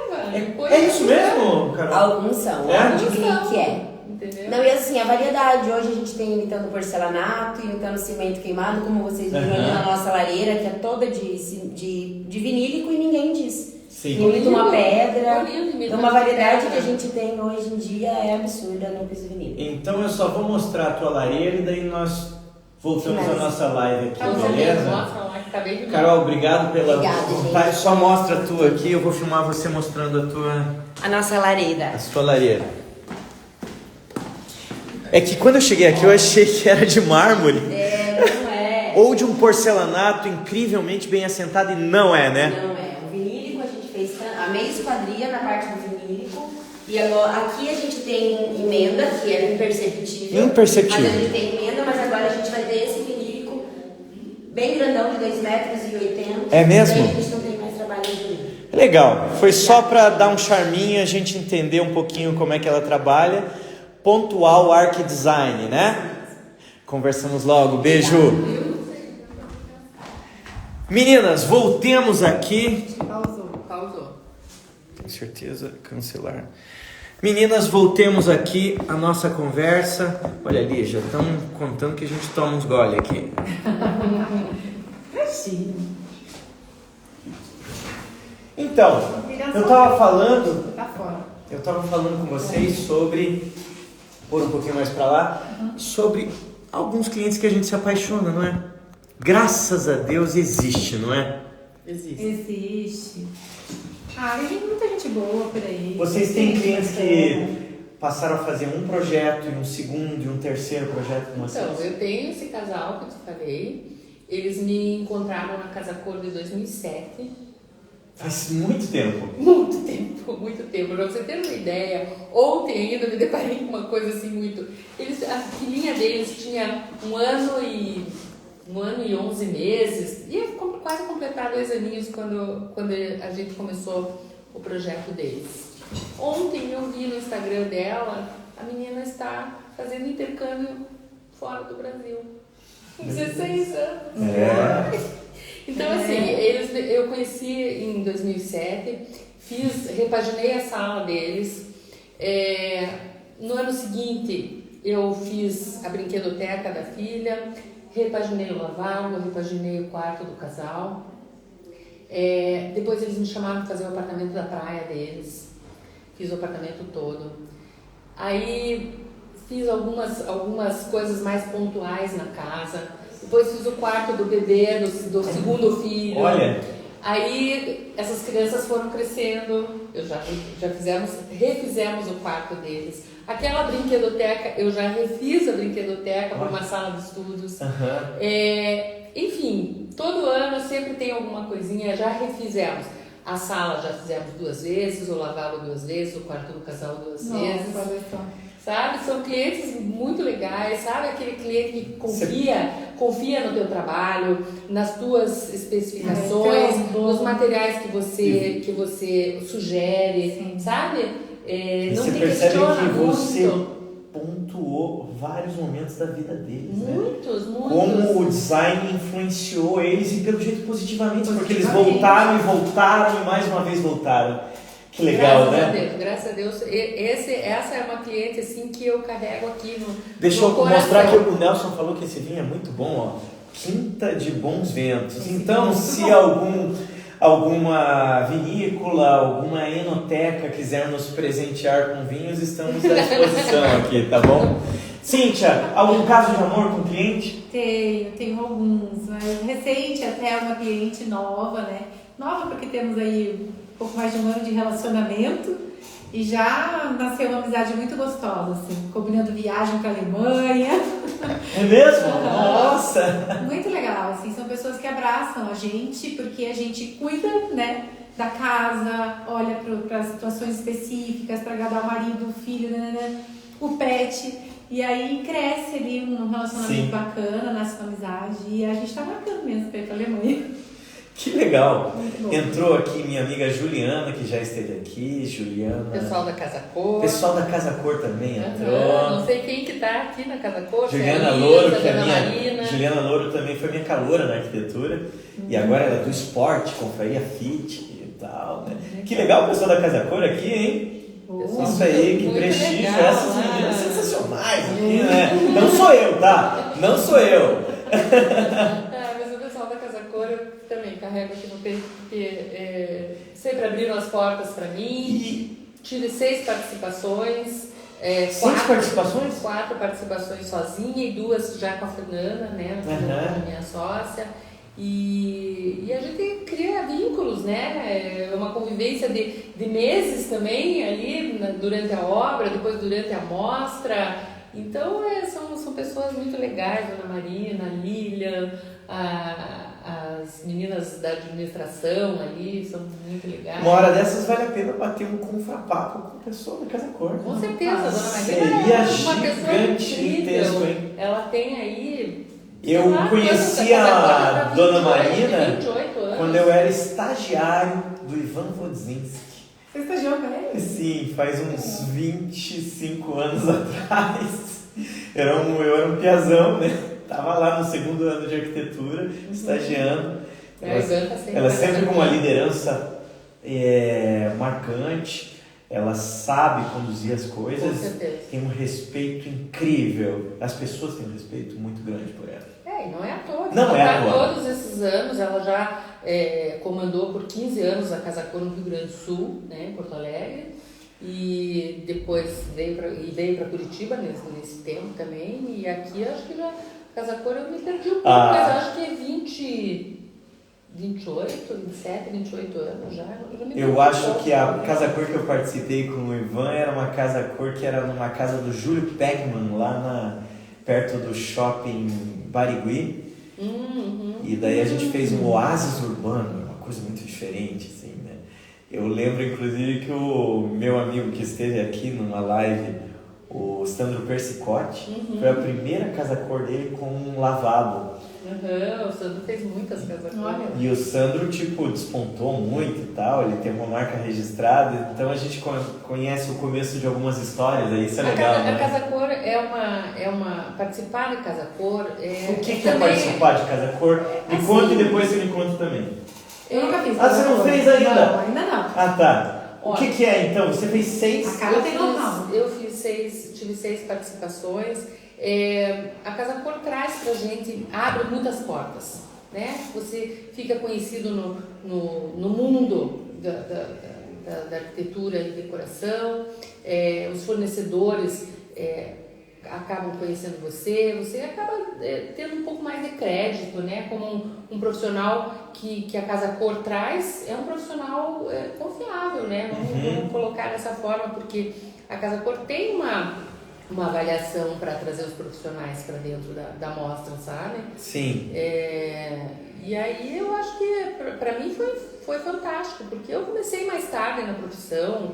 É isso mesmo, Carol? Alguns são. Alguns que é. Entendeu? Não, e assim, a variedade. Hoje a gente tem imitando porcelanato, imitando cimento queimado, como vocês viram ali na nossa lareira, que é toda de vinílico e ninguém diz. Sim. Imita uma pedra. Então, uma variedade que a gente tem hoje em dia é absurda no piso vinílico. Então eu só vou mostrar a tua lareira e daí nós voltamos à nossa live aqui, beleza? beleza? Tá bem. Carol, obrigado pela vontade. Só mostra a tua aqui, eu vou filmar você mostrando a nossa lareira. A sua lareira. É que quando eu cheguei aqui eu achei que era de mármore. Não é. Ou de um porcelanato incrivelmente bem assentado e não é, né? Não é. O vinílico a gente fez a meia esquadria na parte do vinílico. E agora, aqui a gente tem emenda, que é imperceptível. Imperceptível. Mas a gente tem emenda, mas agora a gente vai ter esse vinílico bem grandão, de 2,80 metros. É mesmo? Daí a gente não tem mais trabalho de vinílico. Legal. Foi só para dar um charminho, a gente entender um pouquinho como é que ela trabalha. Pontual Arc Design, né? Conversamos logo. Beijo. Meninas, voltemos aqui. Pausou. Com certeza, cancelar. Meninas, voltemos aqui a nossa conversa. Olha ali, já estão contando que a gente toma uns gole aqui. Sim. Então, eu estava falando... Tá fora. Eu estava falando com vocês sobre... Pôr um pouquinho mais para lá. Sobre alguns clientes que a gente se apaixona, não é? Graças a Deus existe, não é? Existe. Tem muita gente boa por aí. Vocês têm clientes que passaram a fazer um projeto, e um segundo, e um terceiro projeto com vocês? Então, eu tenho esse casal que eu te falei. Eles me encontraram na Casa Cor de 2007. Faz muito tempo. Muito tempo. Pra você ter uma ideia, ontem ainda me deparei com uma coisa assim muito... A filhinha deles tinha um ano e 11 meses. Ia quase completar 2 aninhos quando a gente começou o projeto deles. Ontem eu vi no Instagram dela, a menina está fazendo intercâmbio fora do Brasil. Com 16 anos. Então, assim, eu conheci em 2007, repaginei a sala deles. No ano seguinte, eu fiz a brinquedoteca da filha, repaginei o lavabo, repaginei o quarto do casal. Depois eles me chamaram para fazer o apartamento da praia deles. Fiz o apartamento todo. Aí fiz algumas coisas mais pontuais na casa. Depois fiz o quarto do bebê, do segundo filho. Olha. Aí essas crianças foram crescendo. Refizemos o quarto deles. Aquela brinquedoteca, eu já refiz a brinquedoteca para uma sala de estudos. Enfim, todo ano sempre tem alguma coisinha, já refizemos. A sala já fizemos 2 vezes, o lavabo 2 vezes, o quarto do casal 2 vezes. sabe? São clientes muito legais, sabe? Aquele cliente que confia no teu trabalho, nas tuas especificações, nos materiais que você sugere, Sim. sabe? Não você te percebe questiona que você muito. pontuou vários momentos da vida deles, Muitos. Como o design influenciou eles e pelo jeito positivamente, porque eles Positivamente. voltaram e mais uma vez voltaram. Que legal, Graças a Deus. Essa é uma cliente assim que eu carrego aqui no Deixa eu coração. mostrar que o Nelson falou que esse vinho é muito bom, ó. Quinta de Bons Ventos. Então, se alguma vinícola, alguma enoteca quiser nos presentear com vinhos, estamos à disposição aqui, tá bom? Cíntia, algum caso de amor com cliente? Tenho alguns, mas recente até uma cliente nova, né? Nova porque temos aí um pouco mais de um ano de relacionamento e já nasceu uma amizade muito gostosa, assim, combinando viagem para a Alemanha. É mesmo? Nossa! Muito legal, assim, são pessoas que abraçam a gente porque a gente cuida, né, da casa, olha para situações específicas, para agradar o marido, o filho, né, o pet. E aí cresce ali um relacionamento bacana, nasce uma amizade e a gente tá marcando mesmo para ir pra Alemanha. Que legal! Entrou aqui minha amiga Juliana, que já esteve aqui. Juliana. Pessoal da Casa Cor. Pessoal da Casa Cor também entrou. Não sei quem que tá aqui na Casa Cor. Juliana Louro, que é minha. Juliana Louro também foi minha caloura na arquitetura. E agora ela é do esporte, confraria fit e tal, né? Que legal o pessoal da Casa Cor aqui, hein? Isso aí, que prestígio, legal, essas meninas sensacionais aqui, né? Não sou eu, tá? Não sou eu. Mas o pessoal da Casa Cor eu também carrego aqui no peito, porque sempre abriram as portas para mim. Tive 6 participações. 6 participações? 4 participações sozinha e 2 já com a Fernanda, né? A minha sócia. E a gente cria vínculos, né? É uma convivência de meses também ali durante a obra, depois durante a mostra. Então são pessoas muito legais, Dona Marina, a Lilian, as meninas da administração ali, são muito legais. Uma hora dessas vale a pena bater um confrapapo com a pessoa da Casa Cor. Com certeza, a Dona Marina seria é uma pessoa gigantesco, hein? Ela tem aí... Eu conheci a Dona Marina 28 anos. quando eu era estagiário do Ivan Wodzinski. Você estagiou com ele? Sim, faz uns 25 anos atrás. Eu era um piazão, né? Tava lá no 2º ano de arquitetura, estagiando. Ela sempre com uma liderança marcante. Ela sabe conduzir as coisas. Com certeza. Tem um respeito incrível. As pessoas têm um respeito muito grande por ela. E não é à toa. Não é à toa. Todos esses anos, ela já comandou por 15 anos a Casa Cor no Rio Grande do Sul, né, em Porto Alegre. E depois veio para Curitiba nesse tempo também. E aqui, acho que já Casa Cor eu me perdi um pouco, mas acho que é 28 anos já. Eu acho que a Casa Cor que eu participei com o Ivan era uma Casa Cor que era numa casa do Júlio Pegman, lá perto do shopping Barigui. E daí a gente fez um oásis urbano, uma coisa muito diferente, assim, né? Eu lembro, inclusive, que o meu amigo que esteve aqui numa live, o Sandro Persicotti, foi a primeira Casa Cor dele com um lavabo. O Sandro fez muitas Casa Cor. E o Sandro, despontou muito e tal, ele tem uma marca registrada, então a gente conhece o começo de algumas histórias, aí isso é legal, né? A Casa Cor é uma... Participar da Casa Cor O que é participar de Casa Cor? Me conta e depois você me conta também. Eu nunca fiz. Você não fez ainda? Não, ainda não. Tá. O que é então? Você fez 6? A cara tem normal. Eu fiz 6, tive 6 participações. A Casa Cor traz pra gente, abre muitas portas, né? Você fica conhecido no mundo da arquitetura e decoração, os fornecedores acabam conhecendo você acaba tendo um pouco mais de crédito, né? Como um profissional que a Casa Cor traz, é um profissional confiável, né? Vamos colocar dessa forma, porque a Casa Cor tem uma avaliação para trazer os profissionais para dentro da mostra, sabe? Sim. E aí eu acho que para mim foi fantástico, porque eu comecei mais tarde na profissão,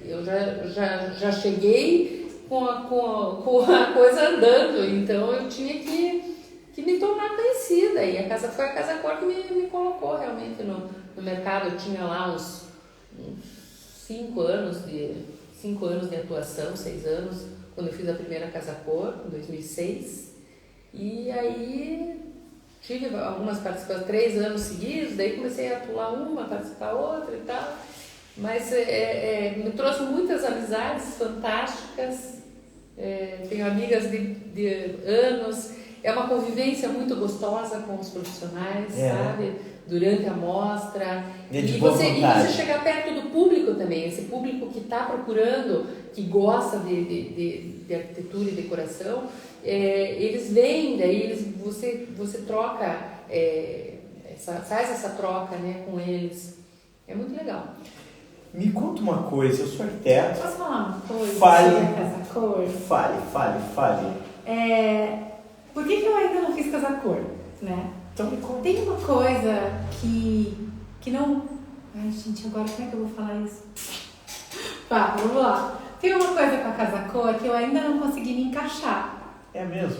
Eu já cheguei com a coisa andando, então eu tinha que me tornar conhecida. E foi a Casa Cor que me colocou realmente no mercado. Eu tinha lá uns 5 anos de atuação, 6 anos, quando eu fiz a primeira Casa Cor, em 2006. E aí tive algumas participações, 3 anos seguidos, daí comecei a atuar uma, participar outra e tal. Mas me trouxe muitas amizades fantásticas, tenho amigas de anos, é uma convivência muito gostosa com os profissionais, sabe? Durante a mostra. E você chegar perto do público também, esse público que está procurando, que gosta de arquitetura e decoração, eles vêm, daí você troca, faz essa troca, né, com eles. É muito legal. Me conta uma coisa, eu sou arquiteto. Posso falar uma coisa? Fale. Casa Cor? Fale. Por que eu ainda não fiz Casa Cor, né? Então me conta. Tem uma coisa que não... Ai, gente, agora como é que eu vou falar isso? Tá, vamos lá. Tem uma coisa com a Casa Cor que eu ainda não consegui me encaixar. É mesmo?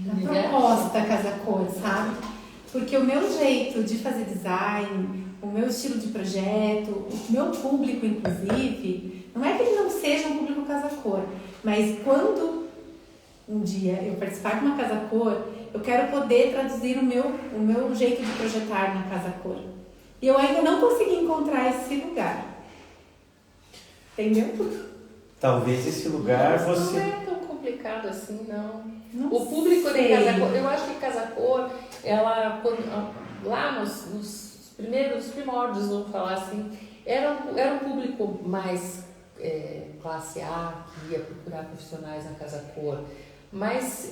Na proposta Casa Cor, sabe? Porque o meu jeito de fazer design, o meu estilo de projeto, o meu público, inclusive, não é que ele não seja um público Casa Cor, mas quando um dia eu participar de uma Casa Cor, eu quero poder traduzir o meu jeito de projetar na Casa Cor. E eu ainda não consegui encontrar esse lugar. Entendeu? Talvez esse lugar você... Não é tão complicado assim, não. O público de Casa Cor, eu acho que Casa Cor, ela, lá nos primórdios, vamos falar assim, era um público mais classe A, que ia procurar profissionais na Casa Cor, mas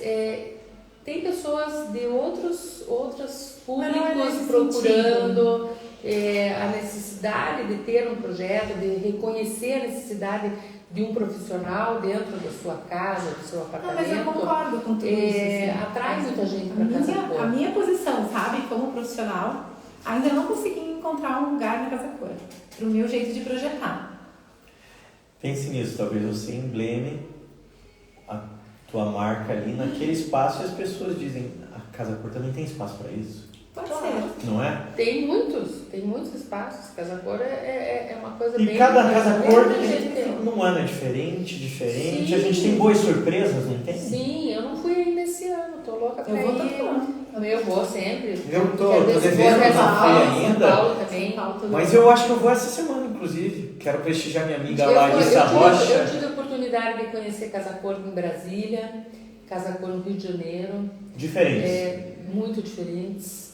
tem pessoas de outros públicos procurando a necessidade de ter um projeto, de reconhecer a necessidade de um profissional dentro da sua casa, do seu apartamento. Mas eu concordo com tudo isso. Assim. Atrai muita gente para Casa Cor. A minha posição, sabe, como profissional, ainda não consegui encontrar um lugar na Casa Cor, para o meu jeito de projetar. Pense nisso, talvez você embleme a tua marca ali naquele espaço e as pessoas dizem, a Casa Cor também tem espaço para isso. Pode ser. Não é? Tem muitos espaços. Casa Cor é uma coisa e bem... E cada Casa Cor, num ano é diferente. Sim. A gente tem boas surpresas, não tem? Sim, eu não fui ainda esse ano, tô louca pra ir. Eu vou sempre. Eu tô devendo, não fui ainda. São Paulo também. Mas eu acho que eu vou essa semana, inclusive. Quero prestigiar minha amiga Larissa Rocha. Eu tive a oportunidade de conhecer Casa Cor em Brasília, Casa Cor no Rio de Janeiro. Diferentes. Muito diferentes.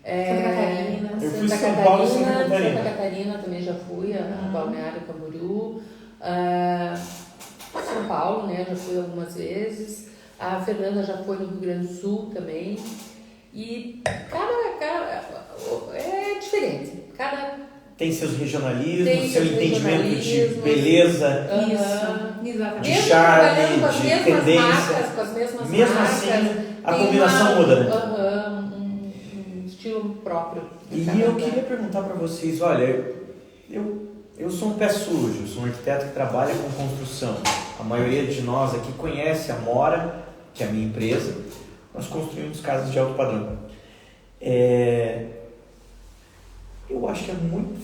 Santa Catarina. Eu fui São Paulo e Santa Catarina. Santa Catarina também já fui, a Balneário Camboriú. São Paulo, né, já fui algumas vezes. A Fernanda já foi no Rio Grande do Sul também. E cada é diferente. Tem seus regionalismos, seu entendimento de beleza, Exatamente. de charme, de tendência. Marcas, com as mesmas mesmo marcas, assim, a combinação muda, né? Um estilo próprio. E eu queria perguntar para vocês, olha, eu sou um pé sujo, eu sou um arquiteto que trabalha com construção. A maioria de nós aqui conhece a Mora, que é a minha empresa. Nós construímos casas de alto padrão. Eu acho que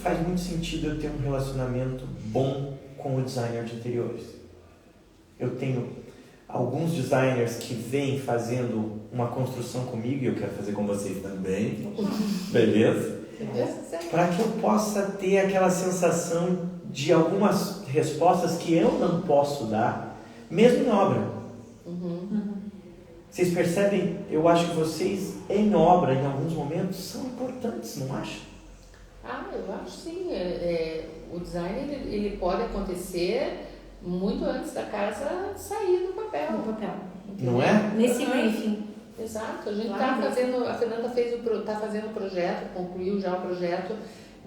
faz muito sentido eu ter um relacionamento bom com o designer de interiores. Eu tenho alguns designers que vêm fazendo uma construção comigo e eu quero fazer com vocês também. Beleza? Para que eu possa ter aquela sensação de algumas respostas que eu não posso dar, mesmo em obra. Vocês percebem? Eu acho que vocês, em obra, em alguns momentos, são importantes, não acha? Eu acho sim. O design ele pode acontecer muito antes da casa sair do papel. Não é? Nesse briefing. Exato. A gente a Fernanda está fazendo o projeto, concluiu já o projeto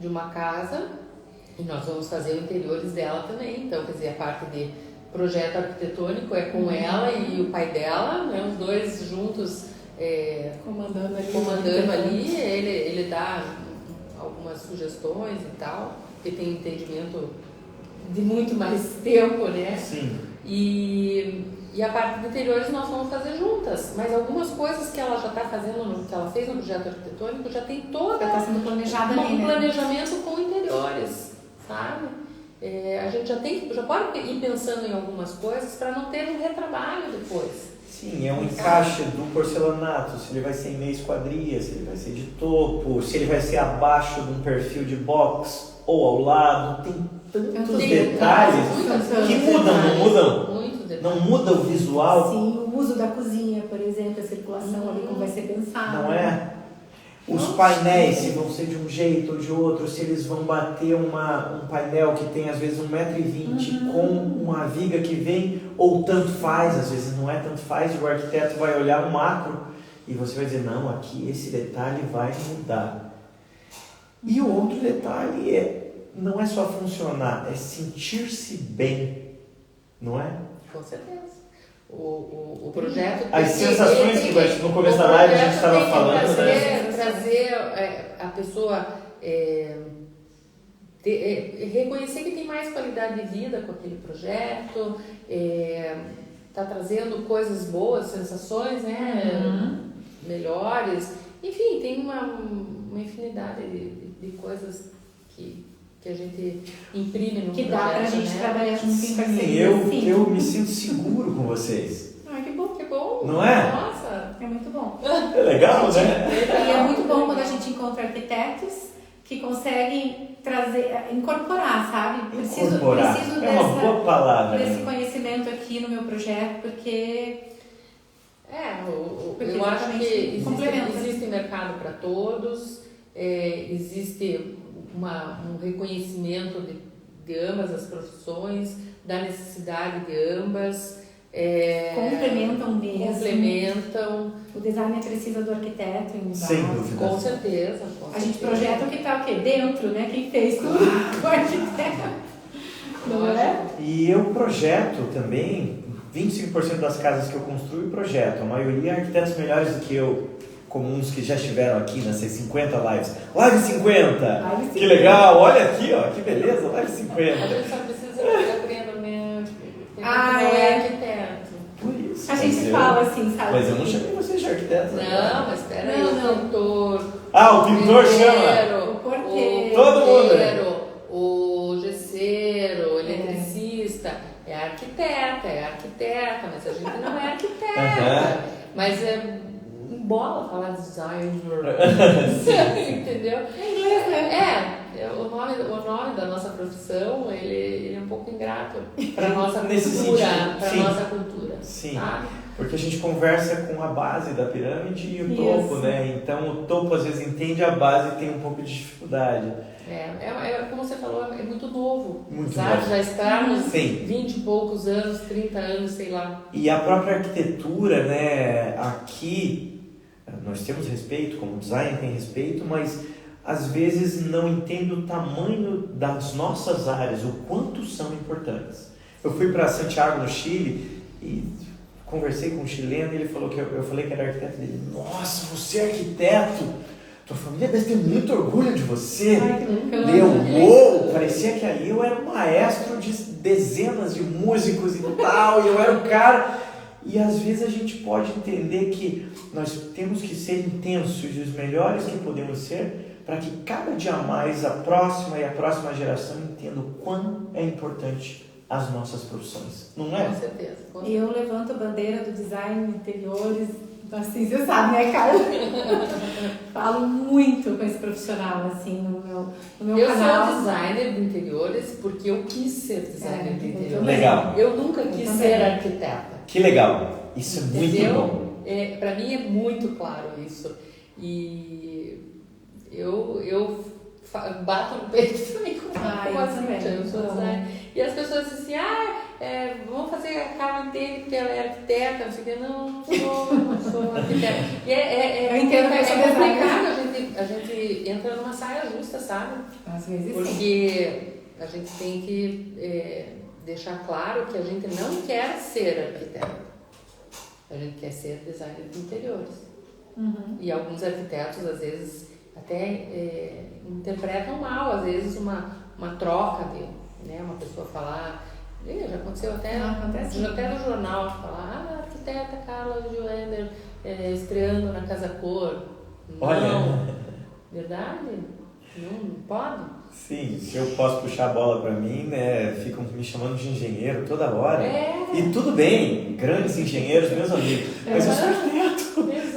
de uma casa e nós vamos fazer os interiores dela também. Então, quer dizer, a parte de projeto arquitetônico é com ela e o pai dela, né, os dois juntos comandando ali. Ele dá algumas sugestões e tal, porque tem entendimento de muito mais tempo, né? Sim. E a parte de interiores nós vamos fazer juntas, mas algumas coisas que ela já está fazendo, que ela fez no projeto arquitetônico, já tem toda Já está sendo planejada ali, um né? planejamento com interiores, sabe? A gente já pode ir pensando em algumas coisas para não ter um retrabalho depois. Sim, é um encaixe do porcelanato, se ele vai ser em meia esquadria, se ele vai ser de topo, se ele vai ser abaixo de um perfil de box ou ao lado, tem tantos detalhes que mudam, não mudam? Não muda o visual? Sim, o uso da cozinha, por exemplo, a circulação ali, como vai ser pensado. Não é? Os painéis, se vão ser de um jeito ou de outro, se eles vão bater um painel que tem às vezes 1,20 m com uma viga que vem, ou tanto faz, às vezes não é tanto faz, e o arquiteto vai olhar o macro e você vai dizer, não, aqui esse detalhe vai mudar. E o outro detalhe não é só funcionar, é sentir-se bem, não é? Com certeza. O projeto... As sensações que no começo da live a gente estava falando, trazer a pessoa... reconhecer que tem mais qualidade de vida com aquele projeto, tá trazendo coisas boas, sensações, né? Melhores. Enfim, tem uma infinidade de coisas que a gente imprime no que projeto, dá pra gente trabalhar junto em parceria. Eu me sinto seguro com vocês. Que bom, que bom. Não é? Nossa, é muito bom. É legal, né? E é muito bom quando a gente encontra arquitetos que conseguem incorporar, sabe? Preciso é uma boa palavra, desse conhecimento aqui no meu projeto, porque eu acho que existe mercado para todos, existe um reconhecimento de ambas as profissões, da necessidade de ambas. Complementam mesmo. Complementam. O designer precisa do arquiteto em base. Sem dúvida. Com certeza. A gente projeta o que está o quê? Dentro, né? Quem fez com o arquiteto. Não é? E eu projeto também, 25% das casas que eu construo, projeto. A maioria arquitetos melhores do que eu, comuns que já estiveram aqui nessas 50 lives. Live 50! Que legal! Olha aqui, ó, que beleza, Live 50. A gente só precisa aprender, né? Arquiteto. Por isso. A gente fala assim, sabe? Mas eu não chamei vocês de arquiteto. Não, mas espera aí, o pintor. O pintor chama! O porteiro. Todo mundo! O gesseiro, o eletricista. É arquiteta, mas a gente não é arquiteta. Mas bola falar designer. Entendeu? É inglês, né? O nome da nossa profissão, ele é um pouco ingrato para nossa Nesse cultura, para sentido, nossa cultura. Sim. Sabe? Porque a gente conversa com a base da pirâmide e o topo, né? Então o topo às vezes entende a base e tem um pouco de dificuldade. Como você falou, é muito novo. Muito sabe? novo. Já estamos Sim. 20 e poucos anos, 30 anos, sei lá. E a própria arquitetura, né? Aqui nós temos respeito, como design tem respeito, mas às vezes não entendo o tamanho das nossas áreas, o quanto são importantes. Eu fui para Santiago, no Chile, e conversei com um chileno e ele falou que eu falei que era arquiteto. Ele disse, nossa, você é arquiteto? Tua família deve ter muito orgulho de você. Parecia que ali eu era um maestro de dezenas de músicos e tal, e eu era o cara. E às vezes a gente pode entender que nós temos que ser intensos e os melhores que podemos ser para que cada dia mais a próxima geração entenda o quão é importante as nossas profissões, não é? Com certeza. Eu levanto a bandeira do design de interiores, assim, você sabe, né, cara? Falo muito com esse profissional, assim, no meu canal. Eu sou designer de interiores porque eu quis ser designer de interiores. Legal. Eu nunca quis ser arquiteta. Que legal. Isso é muito bom. Para mim é muito claro isso. E eu bato no peito também como assim, eu sou designer. E as pessoas dizem assim, vamos fazer a Carmen dele porque ela é arquiteta, não sei o que. Não sou arquiteta. E eu entendo que é complicado, a gente entra numa saia justa, sabe? Às vezes porque a gente tem que deixar claro que a gente não quer ser arquiteto. A gente quer ser designer de interiores. Uhum. E alguns arquitetos, às vezes, até interpretam mal, às vezes, uma troca né? Uma pessoa falar, já aconteceu até, até no jornal, falar, a arquiteta Carla Joender estreando na Casa Cor. Não, verdade? Não pode? Sim, se eu posso puxar a bola para mim, né, ficam me chamando de engenheiro toda hora. E tudo bem, grandes engenheiros, meus amigos, mas eu sou arquiteto.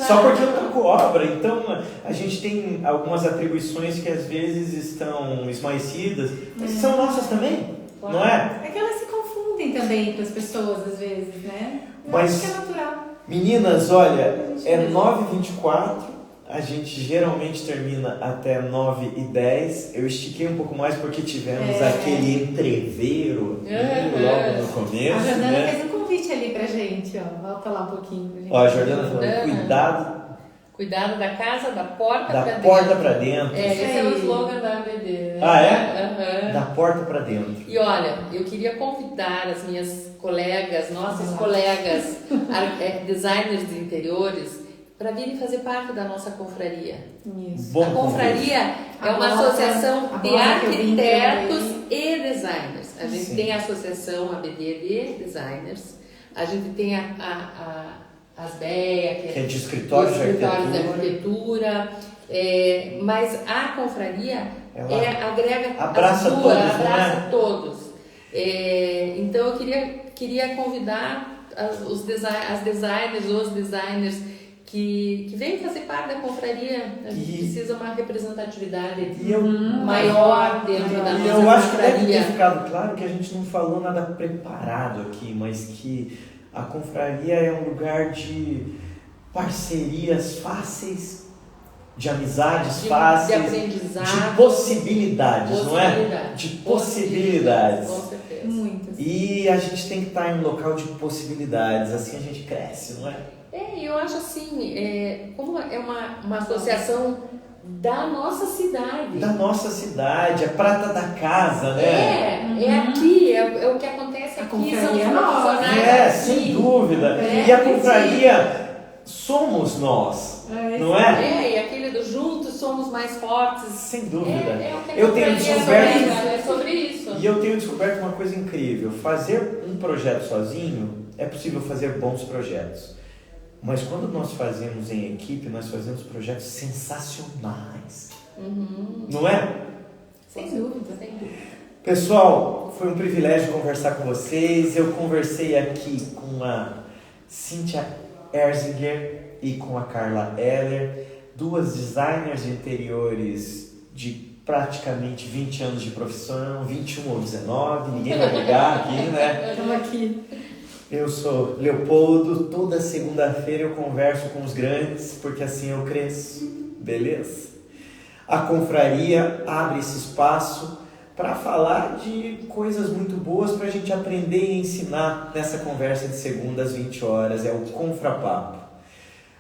Só porque eu toco obra, então a gente tem algumas atribuições que às vezes estão esmaecidas, mas são nossas também, não é? É que elas se confundem também para as pessoas às vezes, né? Mas, acho que é natural. Meninas, olha, é 9h24. A gente geralmente termina até 9h10. Eu estiquei um pouco mais porque tivemos aquele entreveiro logo no começo. A Jordana né? fez um convite ali pra gente, ó. Volta lá um pouquinho pra gente. Ó, a Jordana falando, cuidado da casa, da porta da pra dentro. porta pra dentro. Esse é o slogan da ABD, né? Ah, é? Da porta pra dentro. E olha, eu queria convidar as minhas colegas, nossas colegas designers de interiores, para virem fazer parte da nossa confraria. Isso. A confraria é uma associação de arquitetos e designers. A gente tem a associação ABD de designers, a gente tem as BEA, que é de escritórios de arquitetura, mas a confraria agrega abraça todos. Então eu queria convidar as designers, os designers que vem fazer parte da confraria. A gente precisa uma representatividade maior dentro da nossa confraria. Eu acho que deve ter ficado claro que a gente não falou nada preparado aqui, mas que a confraria é um lugar de parcerias fáceis, de amizades fáceis, de aprendizado, de possibilidades, não é? De possibilidades. Com certeza. Muitas. E a gente tem que estar em um local de possibilidades, assim a gente cresce, não é? Eu acho assim, como é uma associação da nossa cidade. Da nossa cidade, a prata da casa, né? É aqui, é o que acontece aqui, são os profissionais aqui. Sem dúvida. E a confraria somos nós, não é? E aquele do juntos somos mais fortes. Sem dúvida. Eu tenho descoberto. É sobre isso. E eu tenho descoberto uma coisa incrível. Fazer um projeto sozinho, é possível fazer bons projetos. Mas quando nós fazemos em equipe, nós fazemos projetos sensacionais. Não é? Sem dúvida. Pessoal, foi um privilégio conversar com vocês. Eu conversei aqui com a Cíntia Erzinger e com a Carla Heller, duas designers de interiores de praticamente 20 anos de profissão, 21 ou 19, ninguém vai brigar aqui, né? Estamos aqui. Eu sou Leopoldo, toda segunda-feira eu converso com os grandes, porque assim eu cresço, beleza? A confraria abre esse espaço para falar de coisas muito boas para a gente aprender e ensinar nessa conversa de segunda às 20 horas, é o Confrapapo.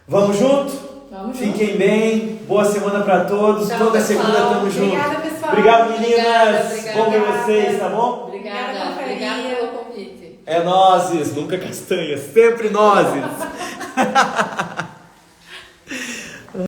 Vamos junto? Fiquem bem, boa semana para todos, tchau, toda pessoal. segunda estamos juntos. Obrigada, pessoal. Obrigado, meninas. Obrigada. Bom ver vocês, tá bom? Obrigada pelo convite. É nozes, nunca castanhas, sempre nozes.